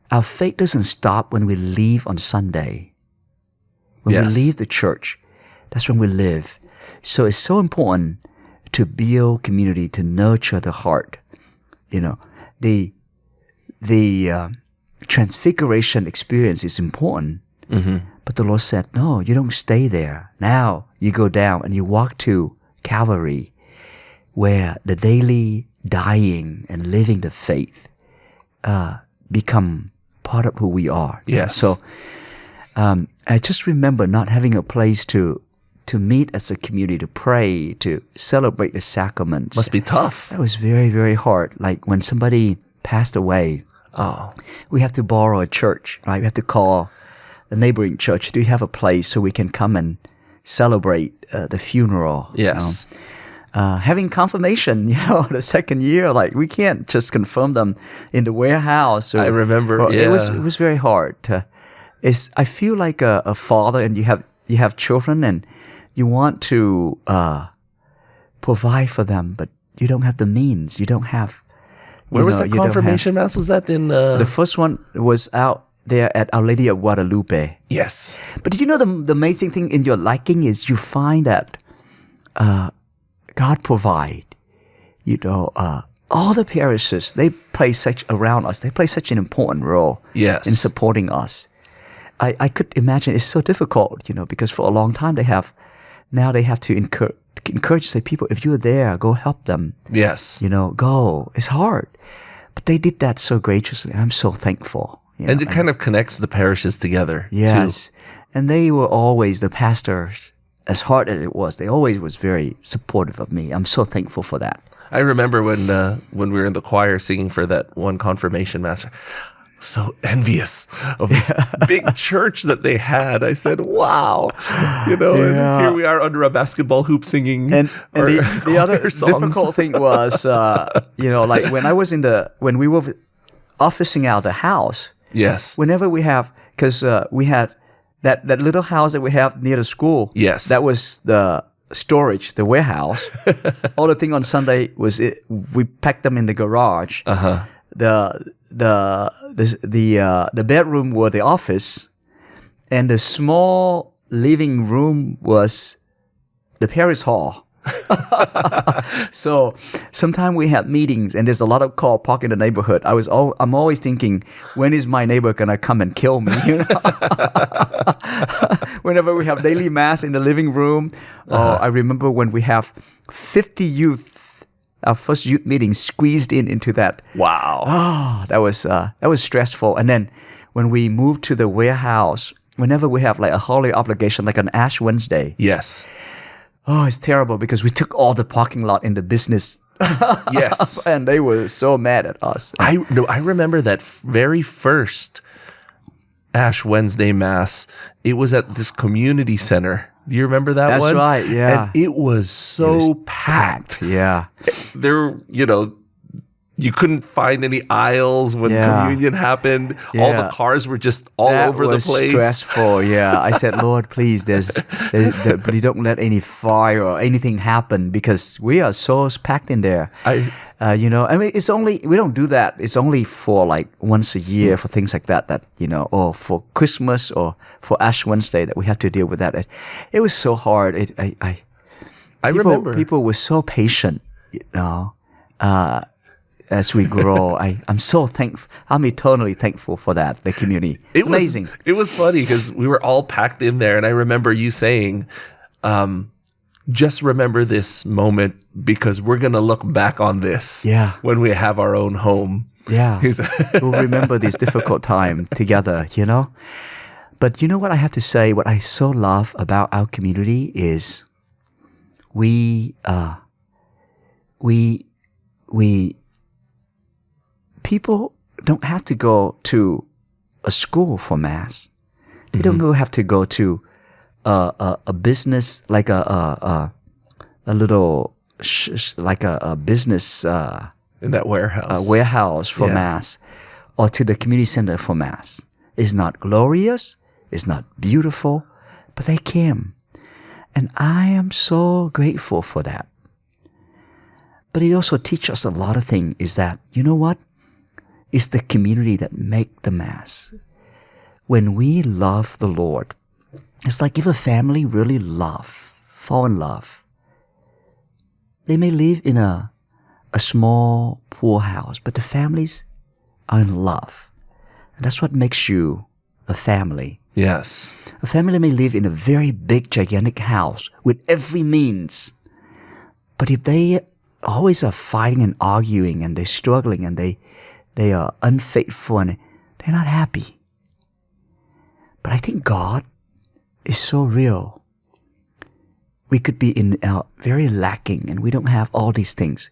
our faith doesn't stop when we leave on Sunday. When we leave the church, that's when we live. So it's so important to build community, to nurture the heart. You know, the transfiguration experience is important. But the Lord said, no, you don't stay there. Now you go down and you walk to Calvary, where the daily dying and living the faith become part of who we are. Yes. So I just remember not having a place to meet as a community, to pray, to celebrate the sacraments. Must be tough. That was very, very hard. Like when somebody passed away, we have to borrow a church, right? We have to call the neighboring church. Do you have a place so we can come and celebrate the funeral? Yes. Having confirmation, the second year, like we can't just confirm them in the warehouse. I remember. It was very hard. I feel like a father, and you have children, and you want to provide for them, but you don't have the means. You don't have. Where was that confirmation mass? Was that in? The first one was out there at Our Lady of Guadalupe. Yes. But did you know the amazing thing in your liking is you find that God provide. All the parishes, they play around us. They play such an important role. Yes. In supporting us. I could imagine it's so difficult, because for a long time they have to encourage, say, people, if you're there, go help them. Yes. Go. It's hard. But they did that so graciously. I'm so thankful. And it kind of connects the parishes together. Yes. Too. And they were always, the pastors, as hard as it was, they always was very supportive of me. I'm so thankful for that. I remember when we were in the choir singing for that one confirmation master, so envious of this big church that they had. I said, wow, and here we are under a basketball hoop singing. And the other songs. Difficult thing was, like when we were officing out the house. Yes. Whenever we have, because we had that little house that we have near the school. Yes. That was the storage, the warehouse. All the thing on Sunday was we packed them in the garage. The bedroom was the office, and the small living room was the parish hall. So sometimes we had meetings, and there's a lot of car parked in the neighborhood. I'm always thinking, when is my neighbor gonna come and kill me? Whenever we have daily mass in the living room, I remember when we have 50 youth, our first youth meeting squeezed into that. Wow. Oh, that was stressful. And then when we moved to the warehouse, whenever we have like a holy obligation, like an Ash Wednesday. Yes. Oh, it's terrible because we took all the parking lot in the business. Yes. And they were so mad at us. I remember that very first Ash Wednesday Mass. It was at this community center. Do you remember that one? That's right, yeah. And it was so packed. Yeah. There, you couldn't find any aisles when communion happened. Yeah. All the cars were just all over the place. That was stressful, yeah. I said, Lord, please, you don't let any fire or anything happen because we are so packed in there. It's only, we don't do that. It's only for like once a year for things like that, or for Christmas or for Ash Wednesday that we have to deal with that. It was so hard. I remember. People were so patient, as we grow. I'm so thankful. I'm eternally thankful for that, the community. It's amazing. It was funny because we were all packed in there, and I remember you saying, just remember this moment because we're going to look back on this when we have our own home. Yeah. We'll remember this difficult time together, But you know what I have to say? What I so love about our community is people don't have to go to a school for Mass. They don't have to go to a business like a little like a business in that warehouse for Mass, or to the community center for Mass. It's not glorious. It's not beautiful, but they came, and I am so grateful for that. But it also teaches us a lot of things, is that, you know what? It's the community that make the Mass. When we love the Lord, it's like if a family really fall in love, they may live in a small, poor house, but the families are in love. And that's what makes you a family. Yes. A family may live in a very big, gigantic house with every means. But if they always are fighting and arguing and they're struggling and they are unfaithful and they're not happy. But I think God is so real. We could be in our very lacking and we don't have all these things.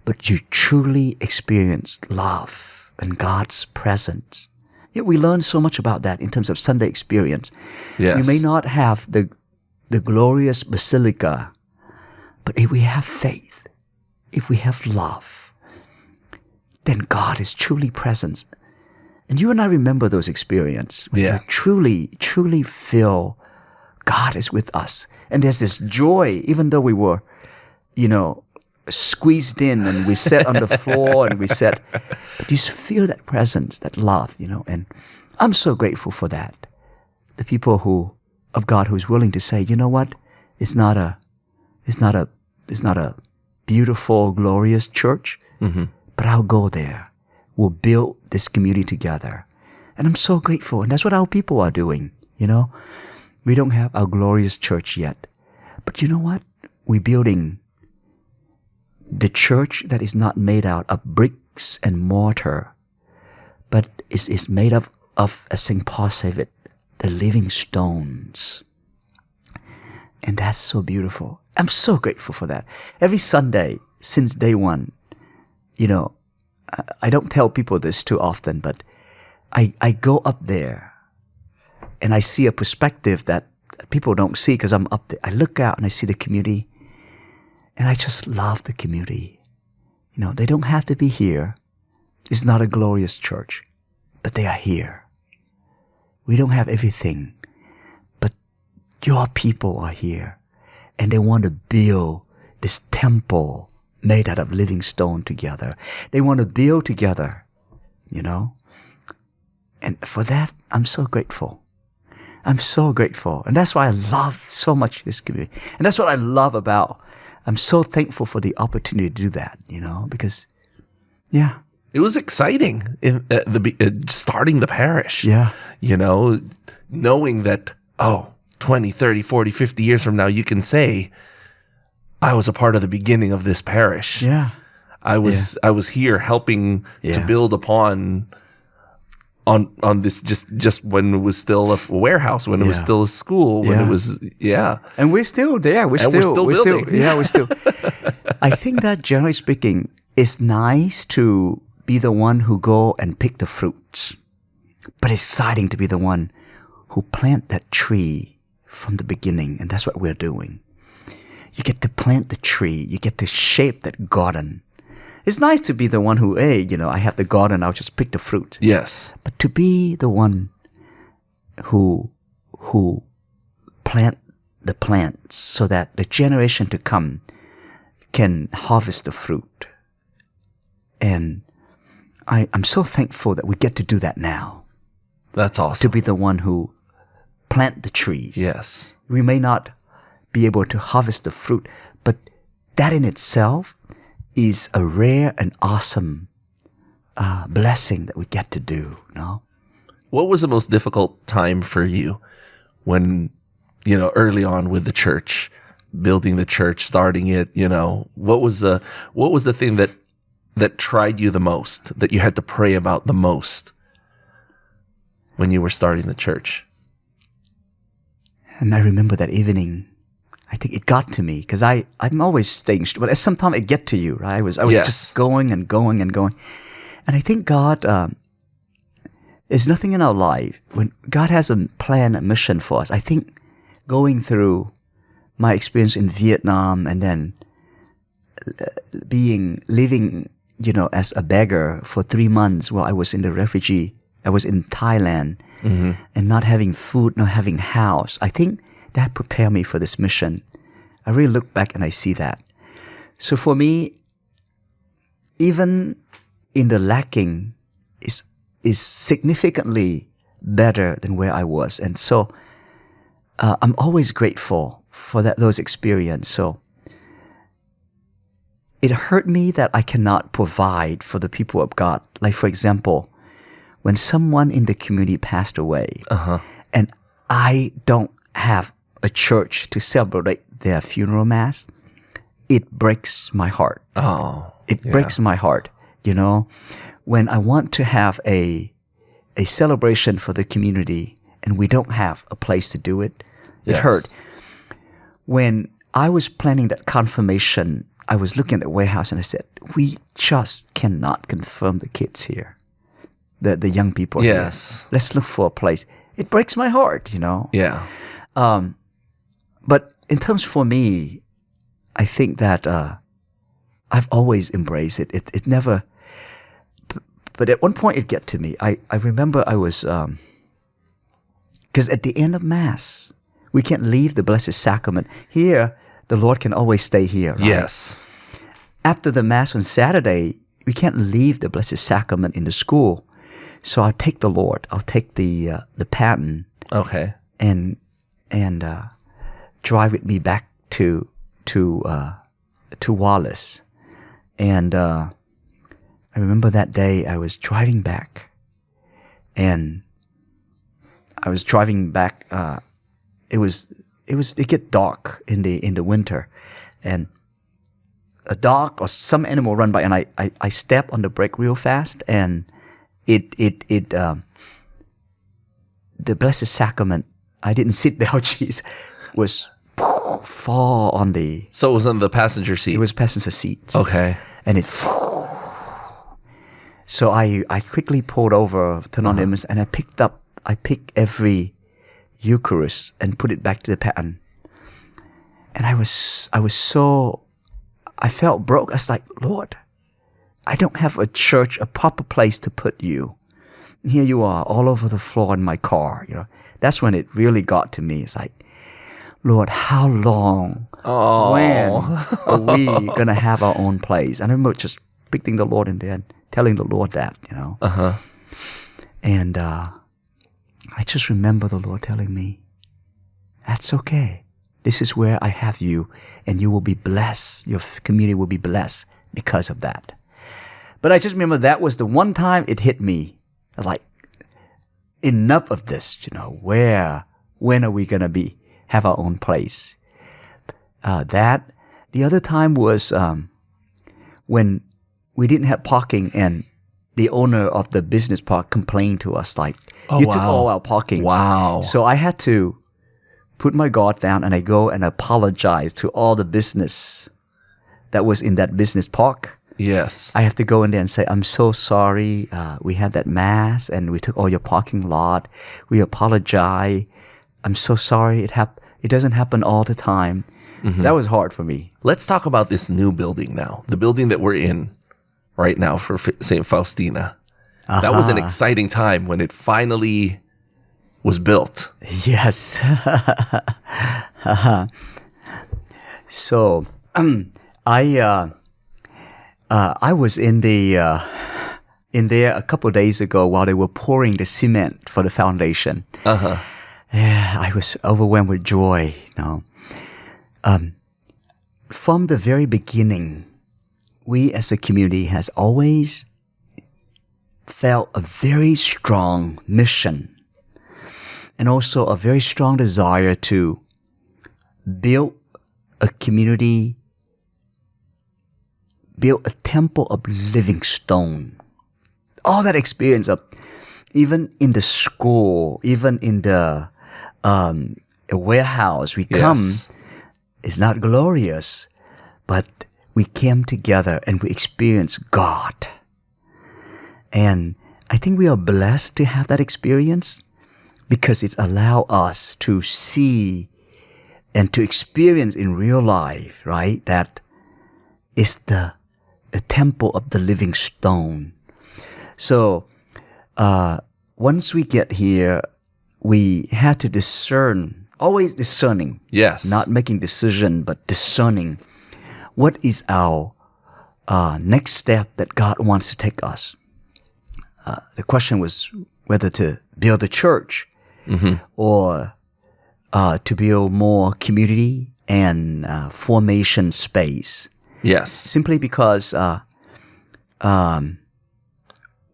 But you truly experience love and God's presence. Yet we learn so much about that in terms of Sunday experience. Yes. You may not have the glorious basilica, but if we have faith, if we have love, then God is truly present. And you and I remember those experiences. When you truly, truly feel God is with us. And there's this joy, even though we were, squeezed in and we sat on the floor and but you feel that presence, that love, and I'm so grateful for that. The people of God who's willing to say, you know what, it's not a beautiful, glorious church, but I'll go there. We'll build this community together. And I'm so grateful. And that's what our people are doing, We don't have our glorious church yet. But you know what? We're building the church that is not made out of bricks and mortar, but is made of, as St. Paul said it, the living stones. And that's so beautiful. I'm so grateful for that. Every Sunday, since day one, I don't tell people this too often, but I go up there and I see a perspective that people don't see because I'm up there. I look out and I see the community and I just love the community. They don't have to be here. It's not a glorious church, but they are here. We don't have everything, but your people are here and they want to build this temple made out of living stone together. They want to build together, And for that, I'm so grateful. I'm so grateful. And that's why I love so much this community. And that's what I love about, I'm so thankful for the opportunity to do that, because, It was exciting starting the parish. Yeah. Knowing that, 20, 30, 40, 50 years from now, you can say, I was a part of the beginning of this parish. Yeah. I was here helping to build upon on this just when it was still a warehouse, when it was still a school, when it was And we're still there. We're still building. We're still. I think that generally speaking, it's nice to be the one who go and pick the fruits, but it's exciting to be the one who plant that tree from the beginning, and that's what we're doing. You get to plant the tree. You get to shape that garden. It's nice to be the one who, I have the garden, I'll just pick the fruit. Yes. But to be the one who plant the plants so that the generation to come can harvest the fruit. And I'm so thankful that we get to do that now. That's awesome. To be the one who plant the trees. Yes. We may not be able to harvest the fruit, but that in itself is a rare and awesome blessing that we get to do, What was the most difficult time for you when, early on with the church, building the church, starting it, what was the thing that tried you the most, that you had to pray about the most when you were starting the church? And I remember that evening, I think it got to me because I'm always staying, but sometimes it get to you, right? I was just going and going and going. And I think God, there's nothing in our life when God has a plan, a mission for us. I think going through my experience in Vietnam and then living, as a beggar for 3 months while I was in I was in Thailand and not having food, not having house. I think that prepared me for this mission. I really look back and I see that. So for me, even in the lacking is significantly better than where I was. And so I'm always grateful for those experiences. So it hurt me that I cannot provide for the people of God. Like, for example, when someone in the community passed away, and I don't have a church to celebrate their funeral mass, it breaks my heart. It breaks my heart, when I want to have a celebration for the community and we don't have a place to do it. It hurt. When I was planning that confirmation, I was looking at the warehouse and I said, we just cannot confirm the kids here, the young people here. Let's look for a place. It breaks my heart, Yeah. But in terms for me, I think that I've always embraced it. It never... But at one point it get to me. I remember I was... Because at the end of Mass, we can't leave the Blessed Sacrament. Here, the Lord can always stay here, right? Yes. After the Mass on Saturday, we can't leave the Blessed Sacrament in the school. So I'll take the Lord. I'll take the paten. Okay. And drive with me back to Wallace. And I remember that day I was driving back, and it get dark in the winter, and a dog or some animal run by, and I step on the brake real fast, and the Blessed Sacrament, I didn't sit down, jeez, was fall on the... So it was on the passenger seat? It was passenger seat. Okay. And it... So I quickly pulled over, turned on the image, and I picked every Eucharist and put it back to the paten. And I felt broke. I was like, Lord, I don't have a church, a proper place to put you. And here you are, all over the floor in my car. That's when it really got to me. It's like, Lord, how long? When are we gonna have our own place? And I remember just picking the Lord in there and telling the Lord that, And I just remember the Lord telling me, that's okay. This is where I have you, and you will be blessed. Your community will be blessed because of that. But I just remember that was the one time it hit me. I was like, enough of this, when are we going to have our own place? The other time was when we didn't have parking, and the owner of the business park complained to us, like, you took all our parking. Wow. So I had to put my guard down, and I go and apologize to all the business that was in that business park. Yes. I have to go in there and say, I'm so sorry. We had that mass and we took all your parking lot. We apologize. I'm so sorry. It doesn't happen all the time. Mm-hmm. That was hard for me. Let's talk about this new building now. The building that we're in right now for St. Faustina. That was an exciting time when it finally was built. Yes. So, I was in there a couple of days ago while they were pouring the cement for the foundation. Yeah, I was overwhelmed with joy. From the very beginning, we as a community has always felt a very strong mission and also a very strong desire to build a community, build a temple of living stone. All that experience of, even in the school, even in the warehouse, we come, it's not glorious, but we came together and we experienced God. And I think we are blessed to have that experience because it's allowed us to see and to experience in real life, right? That is the temple of the living stone. So once we get here, we had to discern, always discerning. Yes. Not making decision, but discerning what is our next step that God wants to take us. The question was whether to build a church or to build more community and formation space. Yes. Simply because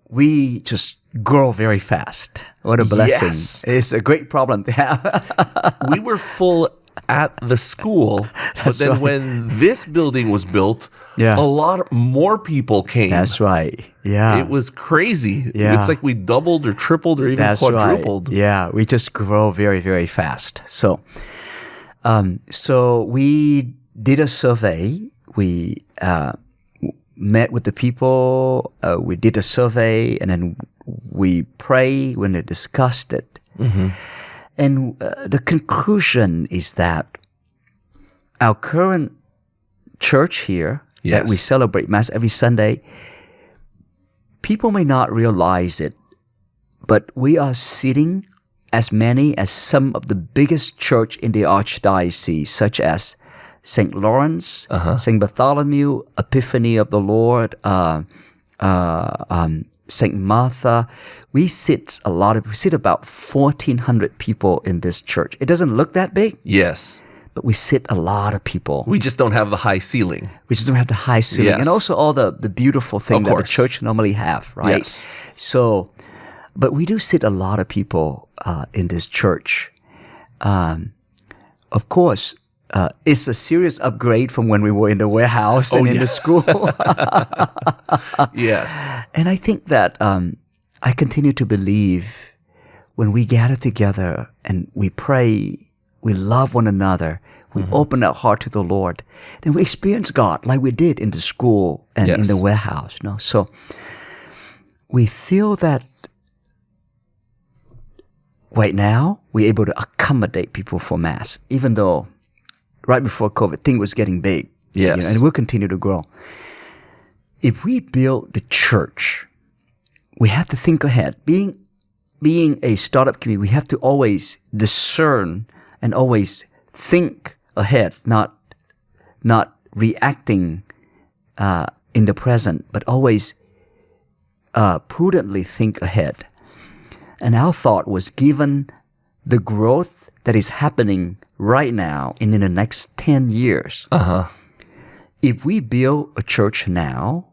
we just grow very fast. What a blessing. Yes. It's a great problem to have. We were full at the school, but then right. when this building was built, Yeah. a lot more people came. That's right. Yeah. It was crazy. Yeah. It's like we doubled or tripled or even That's quadrupled. right. Yeah, we just grow very, very fast. So we did a survey. We met with the people. We did a survey, and then we prayed when they discussed it. And the conclusion is that our current church here, that we celebrate Mass every Sunday, people may not realize it, but we are sitting as many as some of the biggest church in the Archdiocese, such as St. Lawrence, St. Bartholomew, Epiphany of the Lord, St. Martha. We sit about 1,400 people in this church. It doesn't look that big. Yes. But we sit a lot of people. We just don't have the high ceiling. We just don't have the high ceiling. Yes. And also all the beautiful thing that the church normally have, right? Yes. So, but we do sit a lot of people in this church. Of course, it's a serious upgrade from when we were in the warehouse and in the school. Yes. And I think that I continue to believe when we gather together and we pray, we love one another, we open our heart to the Lord, then we experience God like we did in the school and in the warehouse. You know? So we feel that right now we're able to accommodate people for Mass, even though right before COVID, thing was getting big. Yes. You know, and we'll continue to grow. If we build the church, we have to think ahead. Being a startup community, we have to always discern and always think ahead, not reacting in the present, but always prudently think ahead. And our thought was, given the growth that is happening right now and in the next 10 years, if we build a church now,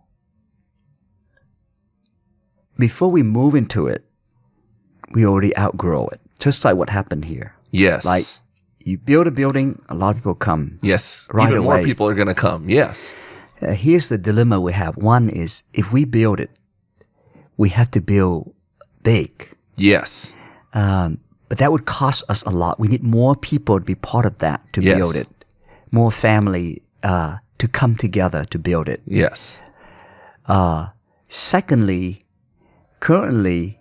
before we move into it, we already outgrow it. Just like what happened here. Yes. Like, you build a building, a lot of people come. Yes. Right Even away. more people are going to come. Yes. Here's the dilemma we have. One is, if we build it, we have to build big. Yes. But that would cost us a lot. We need more people to be part of that to build it. More family to come together to build it. Yes. Secondly, currently,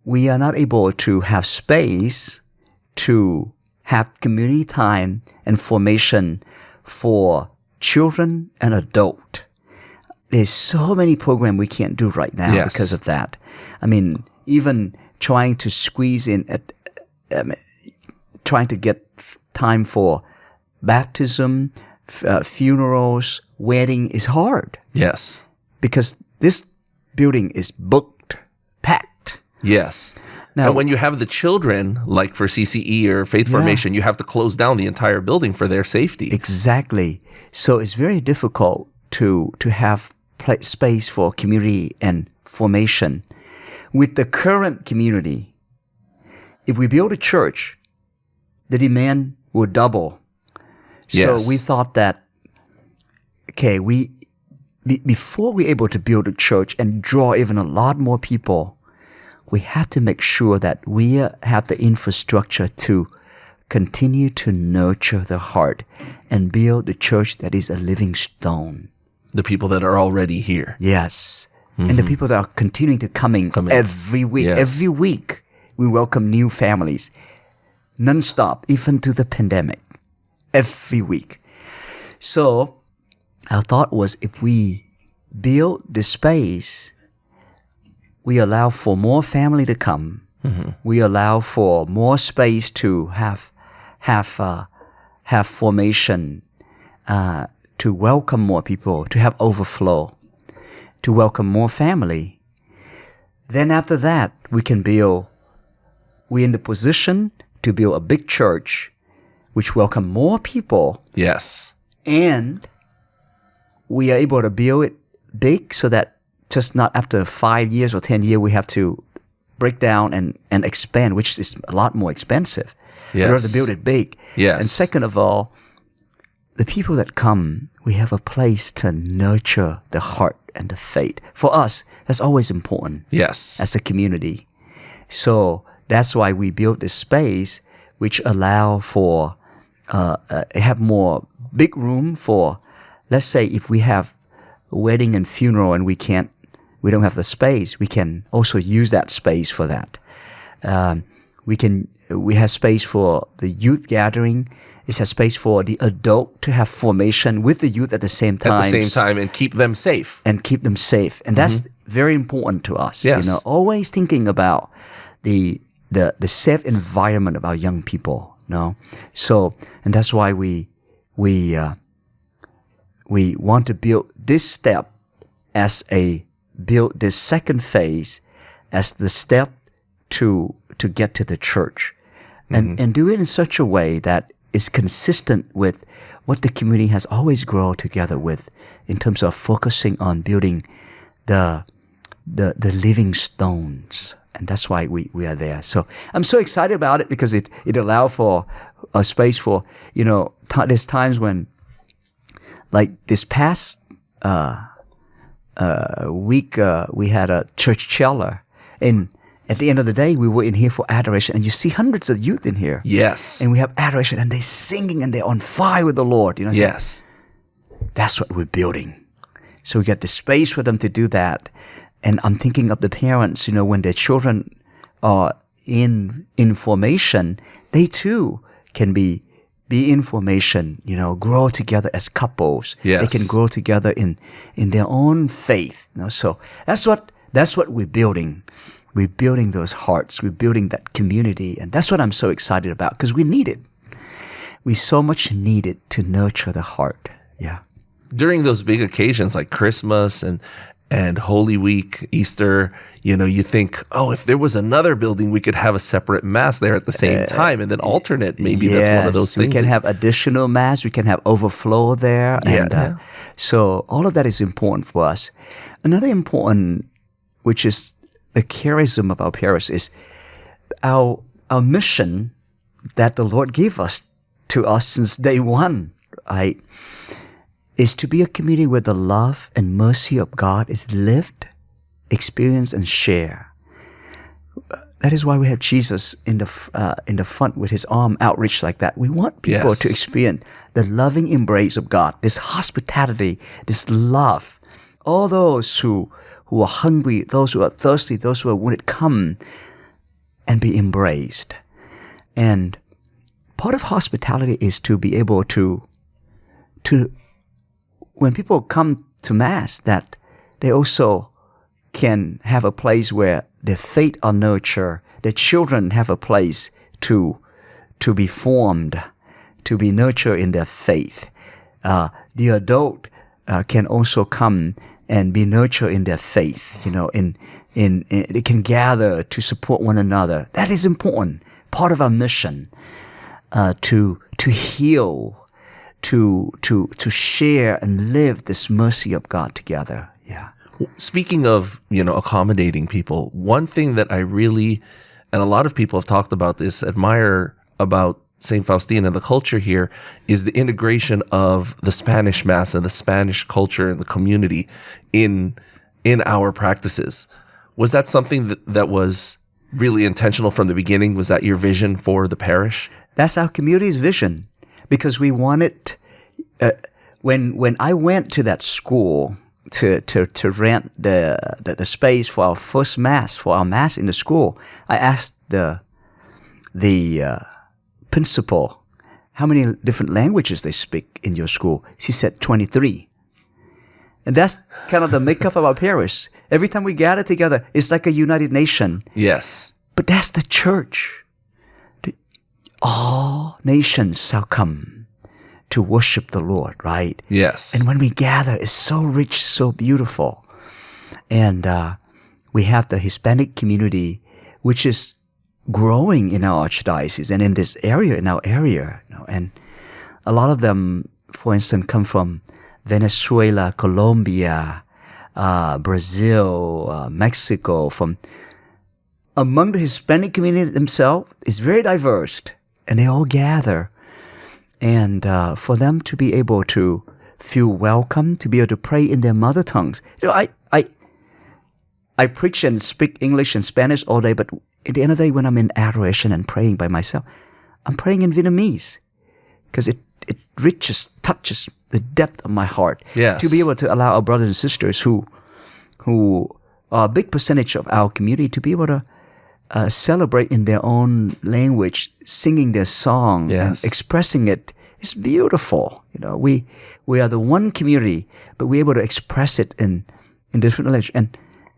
we are not able to have space to have community time and formation for children and adult. There's so many programs we can't do right now because of that. I mean, even trying to squeeze in, trying to get time for baptism, funerals, wedding is hard. Yes. Because this building is booked, packed. Yes. Now, and when you have the children, like for CCE or faith formation, you have to close down the entire building for their safety. Exactly. So it's very difficult to have space for community and formation. With the current community, if we build a church, the demand will double. So we thought that, before we're able to build a church and draw even a lot more people, we have to make sure that we have the infrastructure to continue to nurture the heart and build a church that is a living stone. The people that are already here. Yes. And the people that are continuing to coming every week. Yes. Every week, we welcome new families. Non-stop, even to the pandemic. Every week. So, our thought was, if we build the space, we allow for more family to come. We allow for more space to have formation, to welcome more people, to have overflow, to welcome more family. Then after that, we're in the position to build a big church which welcome more people. Yes. And we are able to build it big so that just not after 5 years or 10 years, we have to break down and expand, which is a lot more expensive. Yes. We'd rather build it big. Yes. And second of all, the people that come, we have a place to nurture the heart and the faith. For us, that's always important. Yes. As a community. So that's why we built this space which allow for have more big room for, let's say if we have a wedding and funeral and we don't have the space, we can also use that space for that. We have space for the youth gathering. It has space for the adult to have formation with the youth at the same time. At the same time, and keep them safe. And that's very important to us. Yes. Always thinking about the safe environment of our young people. So, and that's why we want to build this step build this second phase as the step to get to the church, and do it in such a way that is consistent with what the community has always grown together with, in terms of focusing on building the living stones. And that's why we are there. So I'm so excited about it because it allows for a space for, there's times when, like this past week, we had a church cellar, and at the end of the day, we were in here for adoration, and you see hundreds of youth in here. Yes. And we have adoration, and they're singing, and they're on fire with the Lord. Yes. So that's what we're building. So we got the space for them to do that. And I'm thinking of the parents, when their children are in formation, they too can be in formation, grow together as couples. Yes. They can grow together in their own faith. So that's what we're building. We're building those hearts. We're building that community. And that's what I'm so excited about, because we need it. We so much need it to nurture the heart. Yeah. During those big occasions like Christmas and Holy Week, Easter, you think, if there was another building, we could have a separate mass there at the same time, and then alternate. Maybe that's one of those things. We can have additional mass. We can have overflow there. And so all of that is important for us. Another important, which is the charism of our parish, is our mission that the Lord gave to us since day one, right? Is to be a community where the love and mercy of God is lived, experienced, and shared. That is why we have Jesus in the front with his arm outreached like that. We want people to experience the loving embrace of God, this hospitality, this love. All those who are hungry, those who are thirsty, those who are wounded, come and be embraced. And part of hospitality is to be able to when people come to Mass, that they also can have a place where their faith are nurtured, their children have a place to be formed, to be nurtured in their faith. The adult can also come and be nurtured in their faith. They can gather to support one another. That is important. Part of our mission to heal. To share and live this mercy of God together. Yeah. Speaking of, accommodating people, one thing that I really, and a lot of people have talked about this, admire about St. Faustina and the culture here, is the integration of the Spanish Mass and the Spanish culture and the community in our practices. Was that something that was really intentional from the beginning? Was that your vision for the parish? That's our community's vision. Because we wanted, when I went to that school to rent the space for our first mass, for our mass in the school, I asked the principal how many different languages they speak in your school. She said 23. And that's kind of the makeup of our parish. Every time we gather together, it's like a united nation. Yes. But that's the church. All nations shall come to worship the Lord, right? Yes. And when we gather, it's so rich, so beautiful. And we have the Hispanic community, which is growing in our archdiocese and in this area, in our area. And a lot of them, for instance, come from Venezuela, Colombia, Brazil, Mexico. From among the Hispanic community themselves, it's very diverse, and they all gather. And for them to be able to feel welcome, to be able to pray in their mother tongues. I preach and speak English and Spanish all day, but at the end of the day, when I'm in adoration and praying by myself, I'm praying in Vietnamese because it touches the depth of my heart. Yes. To be able to allow our brothers and sisters who are a big percentage of our community to be able to celebrate in their own language, singing their song and expressing it. It's beautiful. We are the one community, but we're able to express it in different language.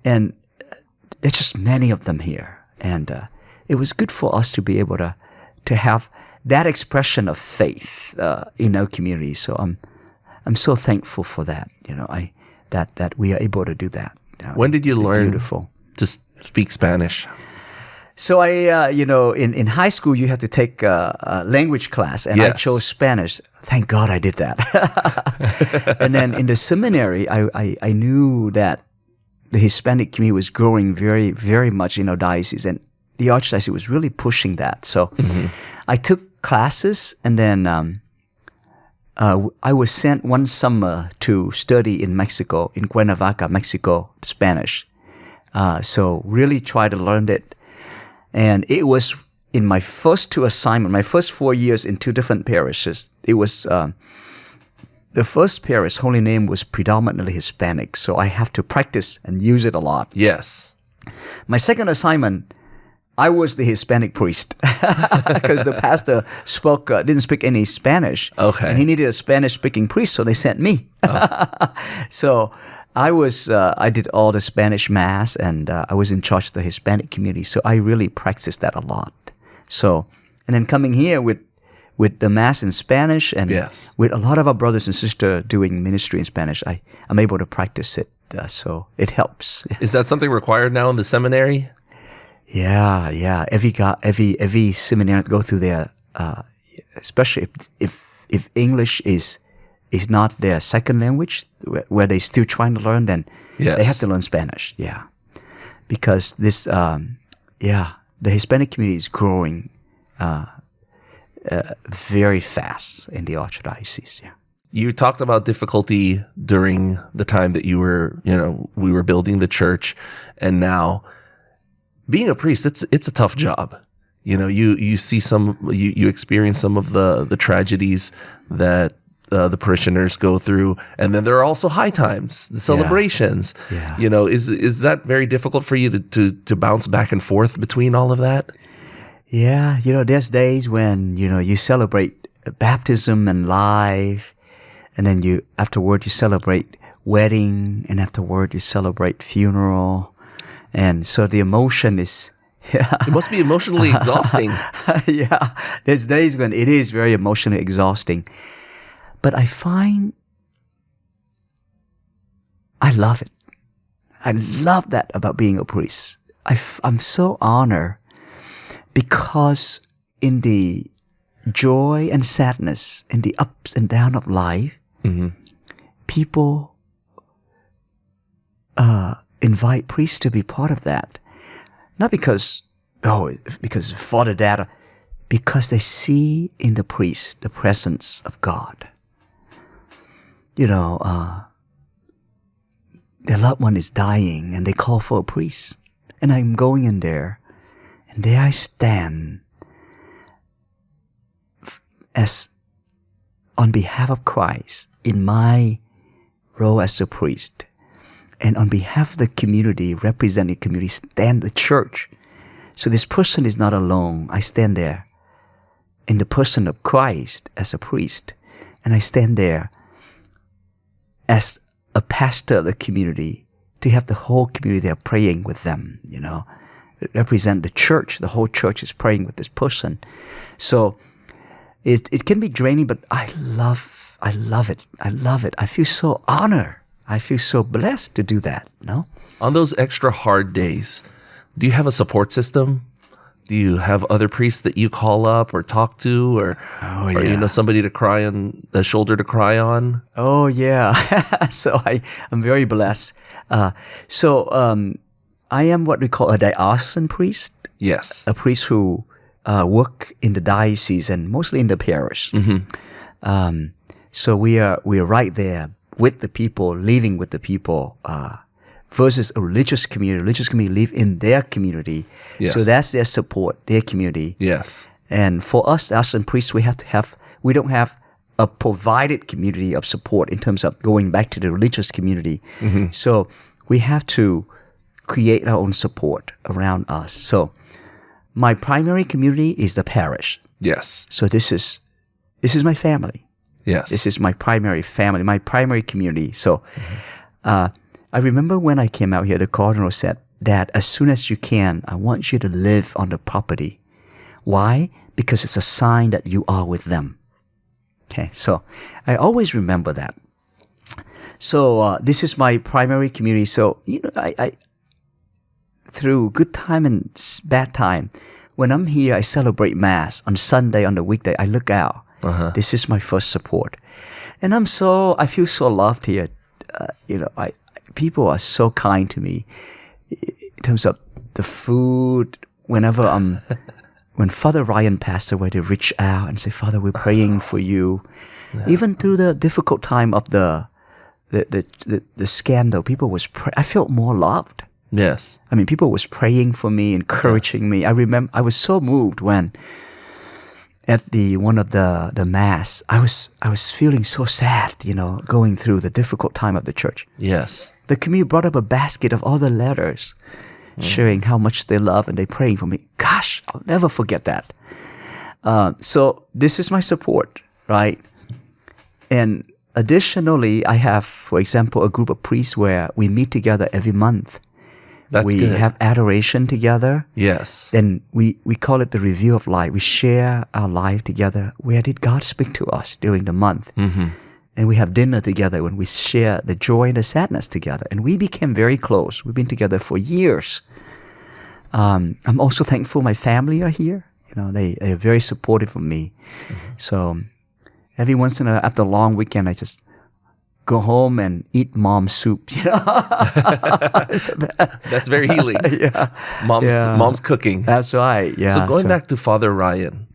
And there's just many of them here. And it was good for us to be able to have that expression of faith in our community. So I'm so thankful for that. That we are able to do that. When did you learn to speak Spanish? So I, in high school you have to take a language class, and I chose Spanish. Thank God I did that. And then in the seminary, I knew that the Hispanic community was growing very, very much in our diocese, and the archdiocese was really pushing that. So I took classes, and then I was sent one summer to study in Mexico, in Cuernavaca, Mexico, Spanish. So really try to learn it. And it was in my first two assignments, my first 4 years in two different parishes. It was the first parish, Holy Name, was predominantly Hispanic, so I have to practice and use it a lot. Yes. My second assignment, I was the Hispanic priest because the pastor didn't speak any Spanish. Okay. And he needed a Spanish-speaking priest, so they sent me. So I did all the Spanish mass, and I was in charge of the Hispanic community. So I really practiced that a lot. So, and then coming here with the mass in Spanish, and with a lot of our brothers and sisters doing ministry in Spanish, I'm able to practice it. So it helps. Is that something required now in the seminary? Yeah. Every seminary go through there, especially if English is not their second language, where they still trying to learn, then they have to learn Spanish. Yeah, because this the Hispanic community is growing very fast in the archdiocese. Yeah. You talked about difficulty during the time that we were building the church, and now being a priest, it's a tough job. You see you experience some of the tragedies that the parishioners go through, and then there are also high times, the celebrations. Yeah. Is that very difficult for you to bounce back and forth between all of that? Yeah, there's days when you celebrate baptism and life, and then afterward you celebrate wedding, and afterward you celebrate funeral, and so the emotion is. Yeah. It must be emotionally exhausting. Yeah, there's days when it is very emotionally exhausting. But I find I love it. I love that about being a priest. I'm so honored because in the joy and sadness, in the ups and downs of life, people invite priests to be part of that. Not because for the data, because they see in the priest the presence of God. Their loved one is dying and they call for a priest. And I'm going in there, and there I stand as on behalf of Christ in my role as a priest. And on behalf of the community, representing the community, stand the church. So this person is not alone. I stand there in the person of Christ as a priest. And I stand there as a pastor of the community to have the whole community there praying with them, represent the church. The whole church is praying with this person. So it can be draining, but I love it. I love it. I feel so honored. I feel so blessed to do that. No. On those extra hard days, do you have a support system? Do you have other priests that you call up or talk to, or somebody to cry on, a shoulder to cry on? Oh yeah. So I'm very blessed. I am what we call a diocesan priest. Yes. A priest who work in the diocese and mostly in the parish. So we are right there with the people, living with the people. Versus a religious community. Religious community live in their community. Yes. So that's their support, their community. Yes. And for us as priests, we don't have a provided community of support in terms of going back to the religious community. So we have to create our own support around us. So my primary community is the parish. Yes. So this is my family. Yes. This is my primary family, my primary community. So, I remember when I came out here, the Cardinal said that as soon as you can, I want you to live on the property. Why? Because it's a sign that you are with them. Okay, so I always remember that. So this is my primary community. So, I through good time and bad time, when I'm here, I celebrate Mass. On Sunday, on the weekday, I look out. This is my first support. And I feel so loved here. People are so kind to me in terms of the food. Whenever when Father Ryan passed away, they reach out and say, "Father, we're praying for you." Yeah. Even through the difficult time of the scandal, people was I felt more loved. Yes. I mean, people was praying for me, encouraging me. I remember I was so moved when at one of the mass, I was feeling so sad, going through the difficult time of the church. Yes. The community brought up a basket of all the letters sharing how much they love and they praying for me. Gosh, I'll never forget that. So this is my support, right? And additionally, I have, for example, a group of priests where we meet together every month. We good. Have adoration together. Yes. Then we call it the review of life. We share our life together. Where did God speak to us during the month? And we have dinner together when we share the joy and the sadness together. And we became very close. We've been together for years. I'm also thankful my family are here. They are very supportive of me. So every once in a after a long weekend, I just go home and eat mom's soup. That's very healing. Mom's cooking. That's right. Yeah. So going back to Father Ryan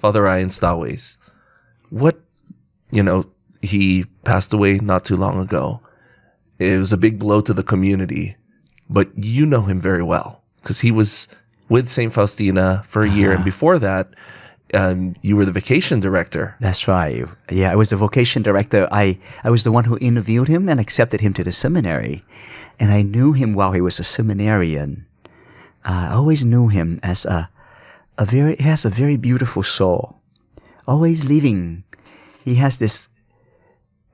Staways, what he passed away not too long ago. It was a big blow to the community, but you know him very well because he was with St. Faustina for a year, and before that, you were the vocation director. That's right. Yeah, I was the vocation director. I was the one who interviewed him and accepted him to the seminary, and I knew him while he was a seminarian. I always knew him as he has a very beautiful soul, always living. He has this.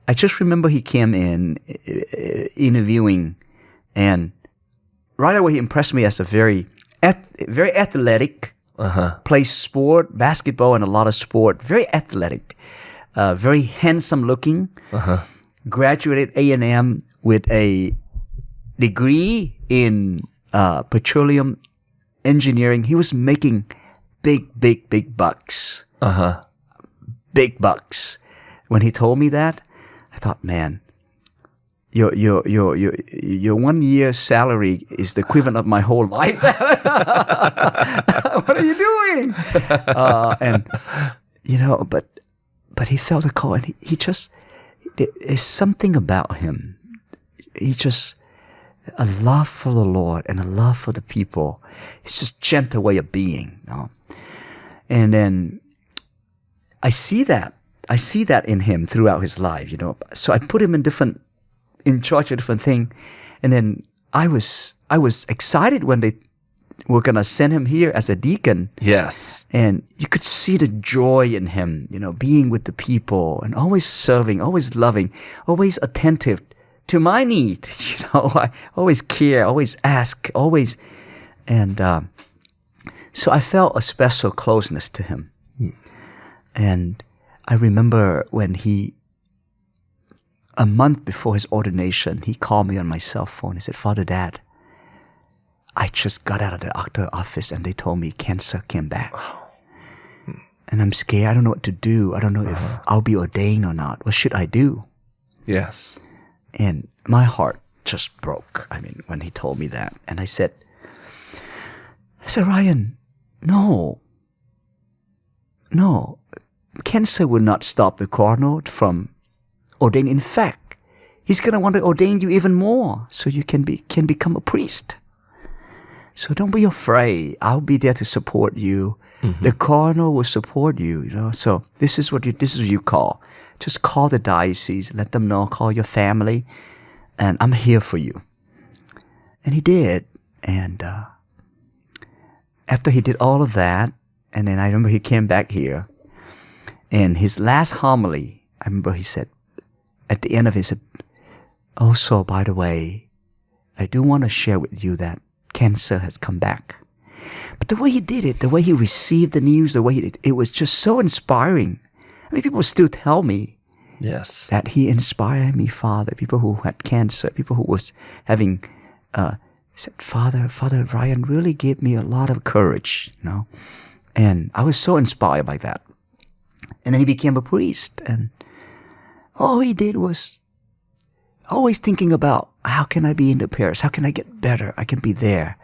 I just remember he came in interviewing, and right away he impressed me as a very athletic, plays sport, basketball and a lot of sport, very athletic, very handsome looking, graduated A&M with a degree in petroleum engineering. He was making big bucks. Big bucks. When he told me that, I thought, man, your 1 year salary is the equivalent of my whole life. What are you doing? But he felt a call, and he just, there's something about him. He just, a love for the Lord and a love for the people. It's just gentle way of being, And then I see that in him throughout his life, So I put him in charge of different thing, and then I was excited when they were gonna send him here as a deacon. Yes, and you could see the joy in him, being with the people and always serving, always loving, always attentive to my need. I always care, always ask, always, and so I felt a special closeness to him. And I remember when a month before his ordination, he called me on my cell phone. He said, Father Dad, I just got out of the doctor office and they told me cancer came back. And I'm scared. I don't know what to do. I don't know if I'll be ordained or not. What should I do? Yes. And my heart just broke. When he told me that. And I said, Ryan, no. Cancer will not stop the Cardinal from ordaining. In fact, he's going to want to ordain you even more so you can become a priest. So don't be afraid. I'll be there to support you. Mm-hmm. The Cardinal will support you, So this is what you call. Just call the diocese, let them know, call your family, and I'm here for you. And he did. And after he did all of that, and then I remember he came back here, and his last homily, I remember he said, at the end of it, he said, also, by the way, I do want to share with you that cancer has come back. But the way he did it, the way he received the news, the way it was just so inspiring. People still tell me that he inspired me, Father. People who had cancer, people who was having, said, Father Ryan really gave me a lot of courage, And I was so inspired by that. And then he became a priest. And all he did was always thinking about, how can I be in the parish? How can I get better? I can be there.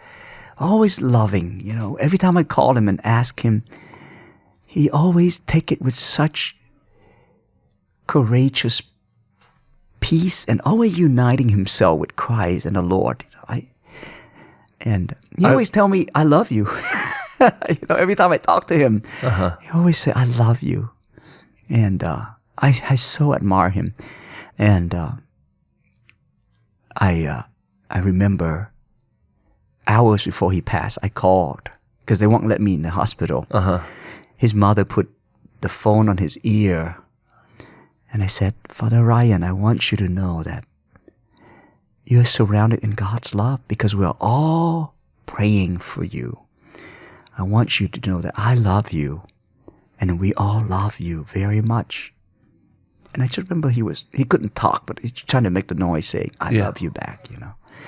Always loving, Every time I called him and asked him, he always take it with such courageous peace and always uniting himself with Christ and the Lord. And he always tell me, I love you. Every time I talk to him, he always say, I love you. And I so admire him. And I remember hours before he passed, I called because they won't let me in the hospital. His mother put the phone on his ear. And I said, Father Ryan, I want you to know that you're surrounded in God's love because we're all praying for you. I want you to know that I love you and we all love you very much. And I just remember he couldn't talk, but he's trying to make the noise saying, I love you back,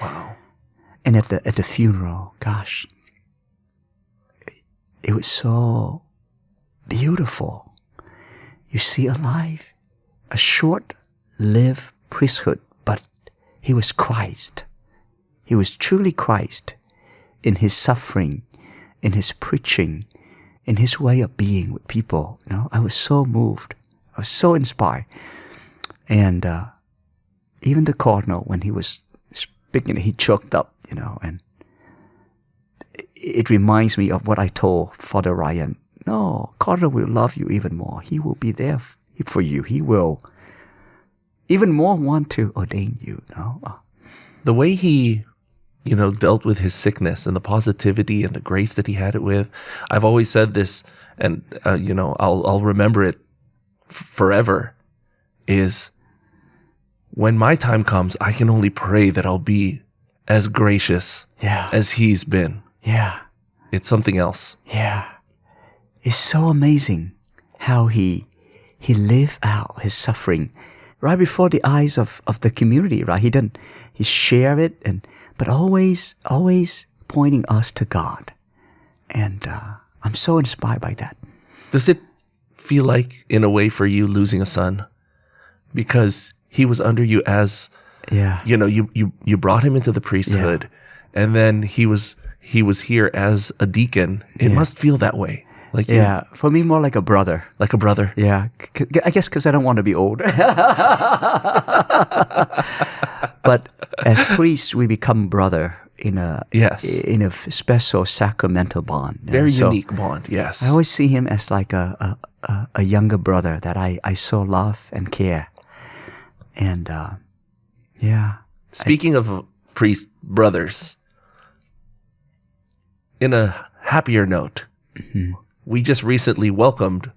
Wow. And at the funeral, gosh, it was so beautiful. You see a short-lived priesthood, but he was Christ. He was truly Christ in his suffering, in his preaching, in his way of being with people. I was so moved. I was so inspired. And even the Cardinal, when he was speaking, he choked up, and it reminds me of what I told Father Ryan. No, Cardinal will love you even more. He will be there for you. He will even more want to ordain you. The way he, dealt with his sickness and the positivity and the grace that he had it with. I've always said this, and I'll remember it forever. Is when my time comes, I can only pray that I'll be as gracious as he's been. Yeah. It's something else. Yeah. It's so amazing how he lived out his suffering right before the eyes of the community, right? He shared it, but always pointing us to God. And I'm so inspired by that. Does it feel like, in a way, for you losing a son? Because he was under you as, you brought him into the priesthood, and then he was here as a deacon. It must feel that way. For me, more like a brother. Like a brother. Yeah, I guess because I don't want to be old. But as priests, we become brother in a special sacramental bond. Very unique bond. Yes, I always see him as like a younger brother that I so love and care. And speaking of priest brothers, in a happier note. Mm-hmm. We just recently welcomed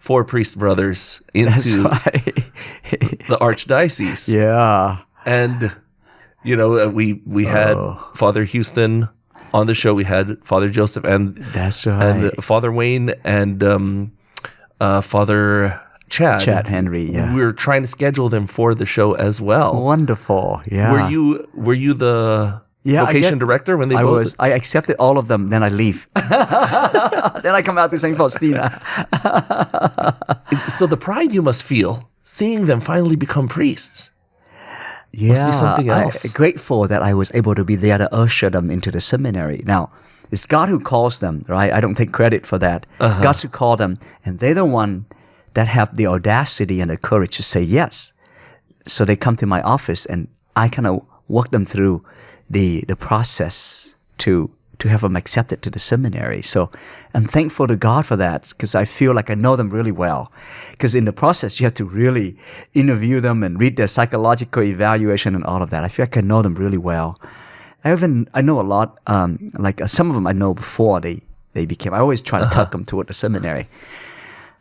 4 priest brothers into the archdiocese. Yeah. And, we had Father Houston on the show. We had Father Joseph and that's right. And Father Wayne and Father Chad Henry, yeah. We're trying to schedule them for the show as well. Wonderful, yeah. Were you the vocation director when they both? I accepted all of them, then I leave. Then I come out to St. Faustina. So the pride you must feel seeing them finally become priests. Yeah, must be something else. I'm grateful that I was able to be there to usher them into the seminary. Now, it's God who calls them, right? I don't take credit for that. God's who called them, and they're the one that have the audacity and the courage to say yes. So they come to my office, and I kind of walk them through the process to have them accepted to the seminary. So I'm thankful to God for that, because I feel like I know them really well. Because in the process, you have to really interview them and read their psychological evaluation and all of that. I feel like I know them really well. I know a lot, some of them I know before they became. I always try to tuck them toward the seminary.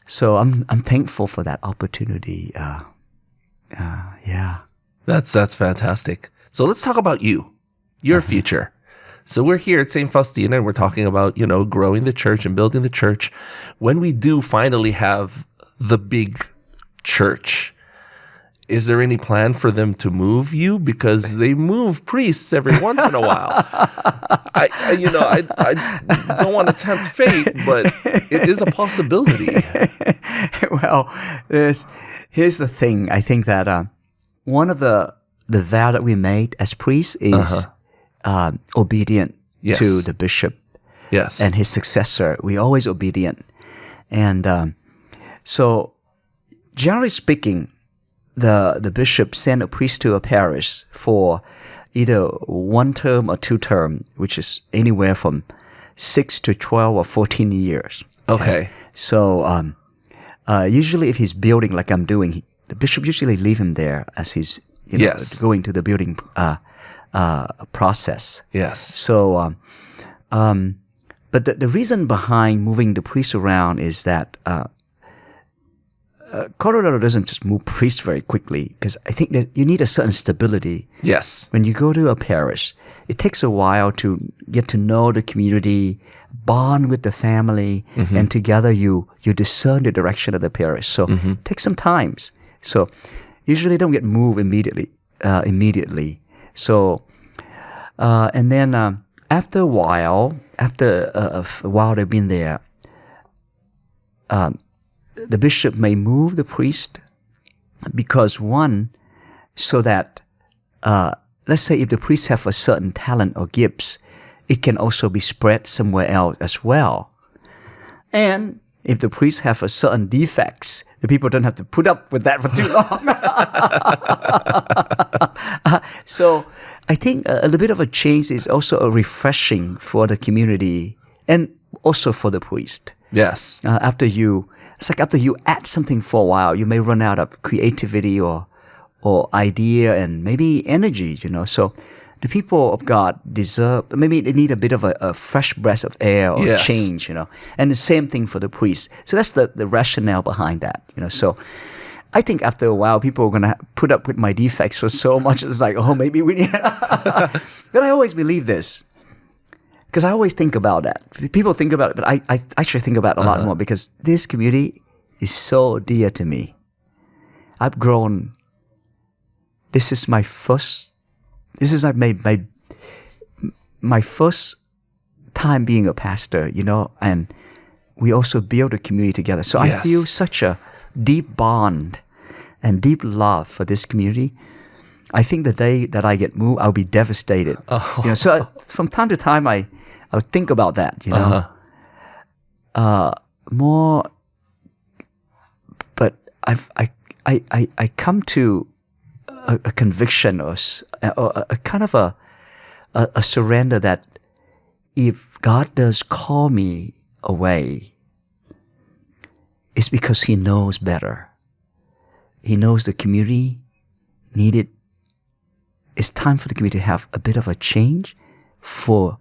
So I'm thankful for that opportunity. Yeah. That's fantastic. So let's talk about your future. So we're here at St. Faustina, and we're talking about, growing the church and building the church. When we do finally have the big church, is there any plan for them to move you? Because they move priests every once in a while. I don't want to tempt fate, but it is a possibility. Well, here's the thing. I think that one of the vow that we made as priests is obedient to the bishop and his successor. We're always obedient. And so, generally speaking, the bishop sent a priest to a parish for either 1 term or 2 term, which is anywhere from 6 to 12 or 14 years. Okay. So usually if he's building like I'm doing, the bishop usually leave him there as he's going to the building process. Yes. So, but the reason behind moving the priests around is that Colorado doesn't just move priests very quickly, because I think that you need a certain stability. Yes. When you go to a parish, it takes a while to get to know the community, bond with the family, and together you discern the direction of the parish. So it takes some time. So usually don't get moved immediately. So and then after a while they've been there, the bishop may move the priest because, one, so that, let's say if the priest have a certain talent or gifts, it can also be spread somewhere else as well. And if the priest have a certain defects, the people don't have to put up with that for too long. So I think a little bit of a change is also a refreshing for the community and also for the priest. Yes. After you add something for a while, you may run out of creativity or idea and maybe energy, So the people of God maybe they need a bit of a fresh breath of air or change, And the same thing for the priest. So that's the rationale behind that, So I think after a while, people are going to put up with my defects for so much. It's like, maybe we need... But I always believe this. Because I always think about that. People think about it, but I actually think about it a lot more, because this community is so dear to me. I've grown. This is my first time being a pastor, and we also build a community together. So I feel such a deep bond and deep love for this community. I think the day that I get moved, I'll be devastated. So from time to time, I would think about that, more. But I come to a conviction or a kind of a surrender that if God does call me away, it's because He knows better. He knows the community needed. It's time for the community to have a bit of a change, for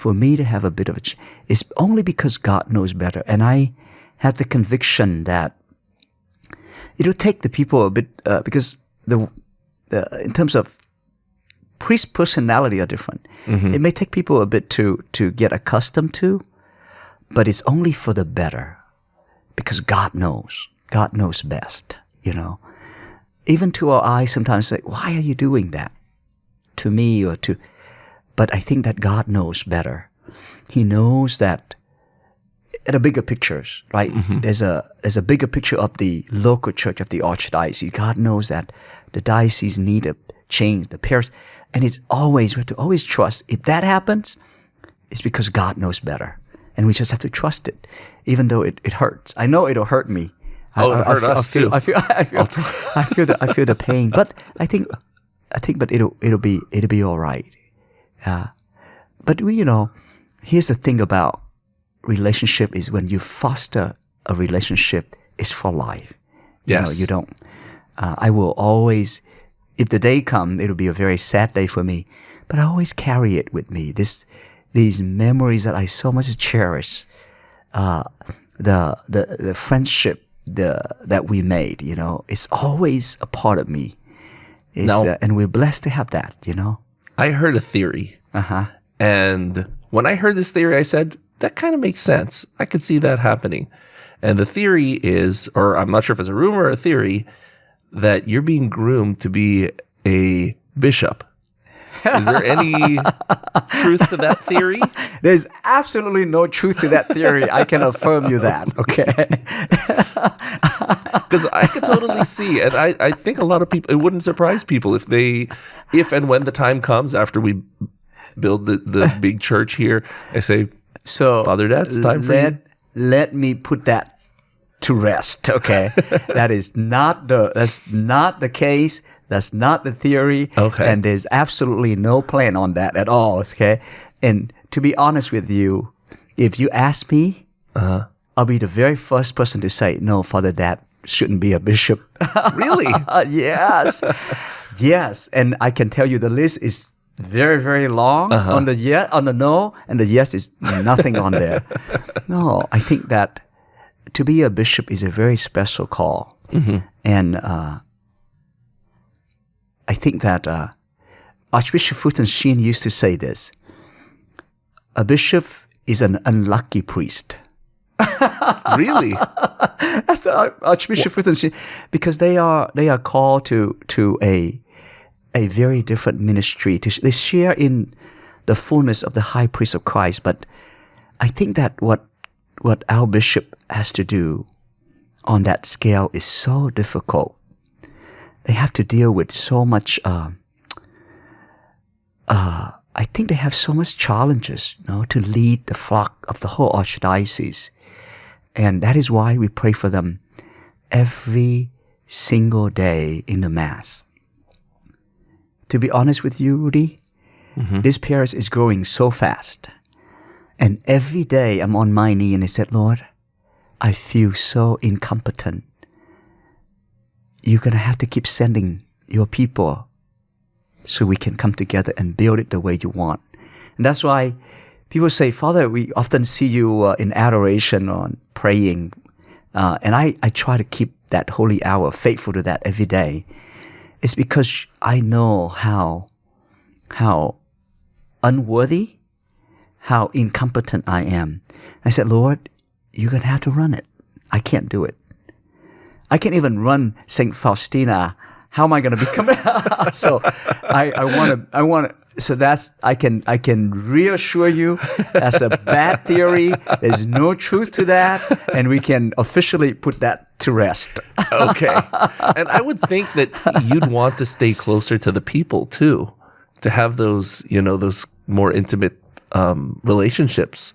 me to have a bit of a change. It's only because God knows better. And I have the conviction that it'll take the people a bit, because in terms of priest personality are different. It may take people a bit to get accustomed to, but it's only for the better. because God knows. God knows best, you know. Even to our eyes sometimes say, why are you doing that to me or to... But I think that God knows better. He knows that at a bigger picture, right? Mm-hmm. There's a bigger picture of the local church, of the archdiocese. God knows that the diocese need a change, the parish. And we have to always trust. If that happens, it's because God knows better. And we just have to trust it, even though it hurts. I know it'll hurt me. It hurt us too. I feel the pain. But I think, but it'll be all right. But here's the thing about relationship is when you foster a relationship, it's for life. Yes. You don't. I will always, if the day comes, it'll be a very sad day for me. But I always carry it with me. These memories that I so much cherish, the friendship that we made. It's always a part of me. And we're blessed to have that. I heard a theory. And when I heard this theory, I said, that kind of makes sense. I could see that happening. And the theory is, or I'm not sure if it's a rumor or a theory, that you're being groomed to be a bishop. Is there any truth to that theory? There's absolutely no truth to that theory. I can affirm you that, okay? Because I could totally see, and I think a lot of people, it wouldn't surprise people if and when the time comes after we build the big church here, I say, so Father Dat, it's time for you. Let me put that to rest, okay? That's not the case. That's not the theory. Okay. And there's absolutely no plan on that at all, okay? And to be honest with you, if you ask me, I'll be the very first person to say, no, Father Dat shouldn't be a bishop. Really? Yes. Yes. And I can tell you the list is very, very long on the no, and the yes is nothing on there. No, I think that to be a bishop is a very special call. Mm-hmm. And I think that Archbishop Fulton Sheen used to say this: a bishop is an unlucky priest. Really? That's Archbishop Fulton Sheen, because they are called to a very different ministry. They share in the fullness of the high priest of Christ. But I think that what our bishop has to do on that scale is so difficult. They have to deal with so much. I think they have so much challenges, to lead the flock of the whole archdiocese, and that is why we pray for them every single day in the Mass. To be honest with you, Rudy, this parish is growing so fast, and every day I'm on my knee and I said, Lord, I feel so incompetent. You're going to have to keep sending your people so we can come together and build it the way you want. And that's why people say, Father, we often see you in adoration or praying. And I try to keep that holy hour faithful to that every day. It's because I know how unworthy, how incompetent I am. I said, Lord, you're going to have to run it. I can't do it. I can't even run St. Faustina. How am I going to become? So I want to. So I can reassure you, that's a bad theory. There's no truth to that, and we can officially put that to rest. Okay. And I would think that you'd want to stay closer to the people too, to have those more intimate relationships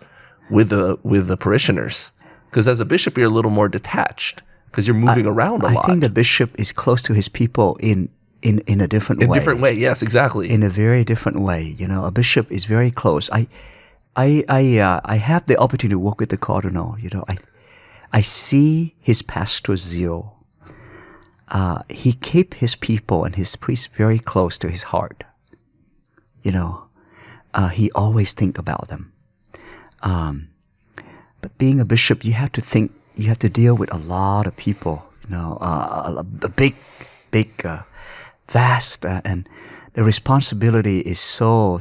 with the parishioners. Because as a bishop, you're a little more detached because you're moving around a lot. I think the bishop is close to his people in a different way. In a different way, yes, exactly. In a very different way. A bishop is very close. I have the opportunity to work with the Cardinal. I see his pastoral zeal. He keeps his people and his priests very close to his heart. He always think about them. But being a bishop, you have to deal with a lot of people. A big, vast, and the responsibility is so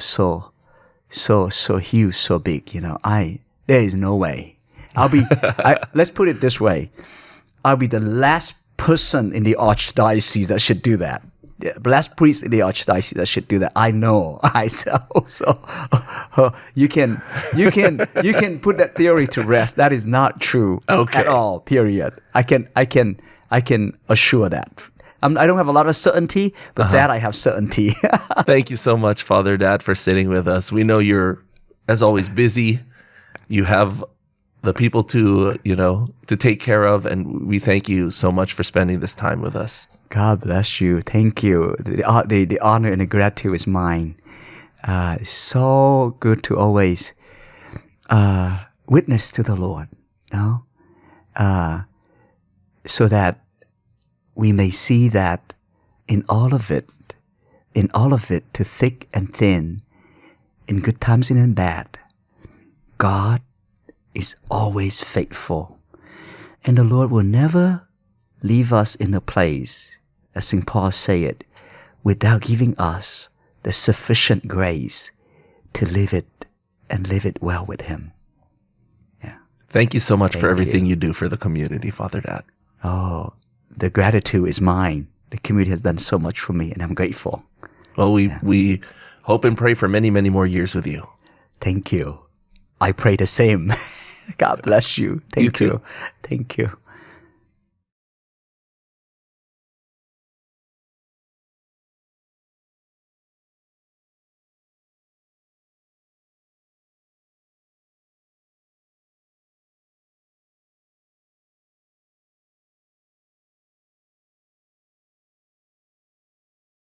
huge, so big. There is no way Let's put it this way. I'll be the last person in the archdiocese that should do that. The last priest in the archdiocese that should do that. I know myself. So you can put that theory to rest. That is not true at all. Period. I can assure that. I don't have a lot of certainty, but that I have certainty. Thank you so much, Father Dat, for sitting with us. We know you're, as always, busy. You have the people to take care of, and we thank you so much for spending this time with us. God bless you. Thank you. The honor and the gratitude is mine. It's so good to always witness to the Lord, so that we may see that in all of it, to thick and thin, in good times and in bad, God is always faithful. And the Lord will never leave us in a place, as St. Paul said, without giving us the sufficient grace to live it and live it well with Him. Yeah. Thank you so much for everything you do for the community, Father Dat. Oh, the gratitude is mine. The community has done so much for me, and I'm grateful. Well, we hope and pray for many, many more years with you. Thank you. I pray the same. God bless you. Thank you. Thank you.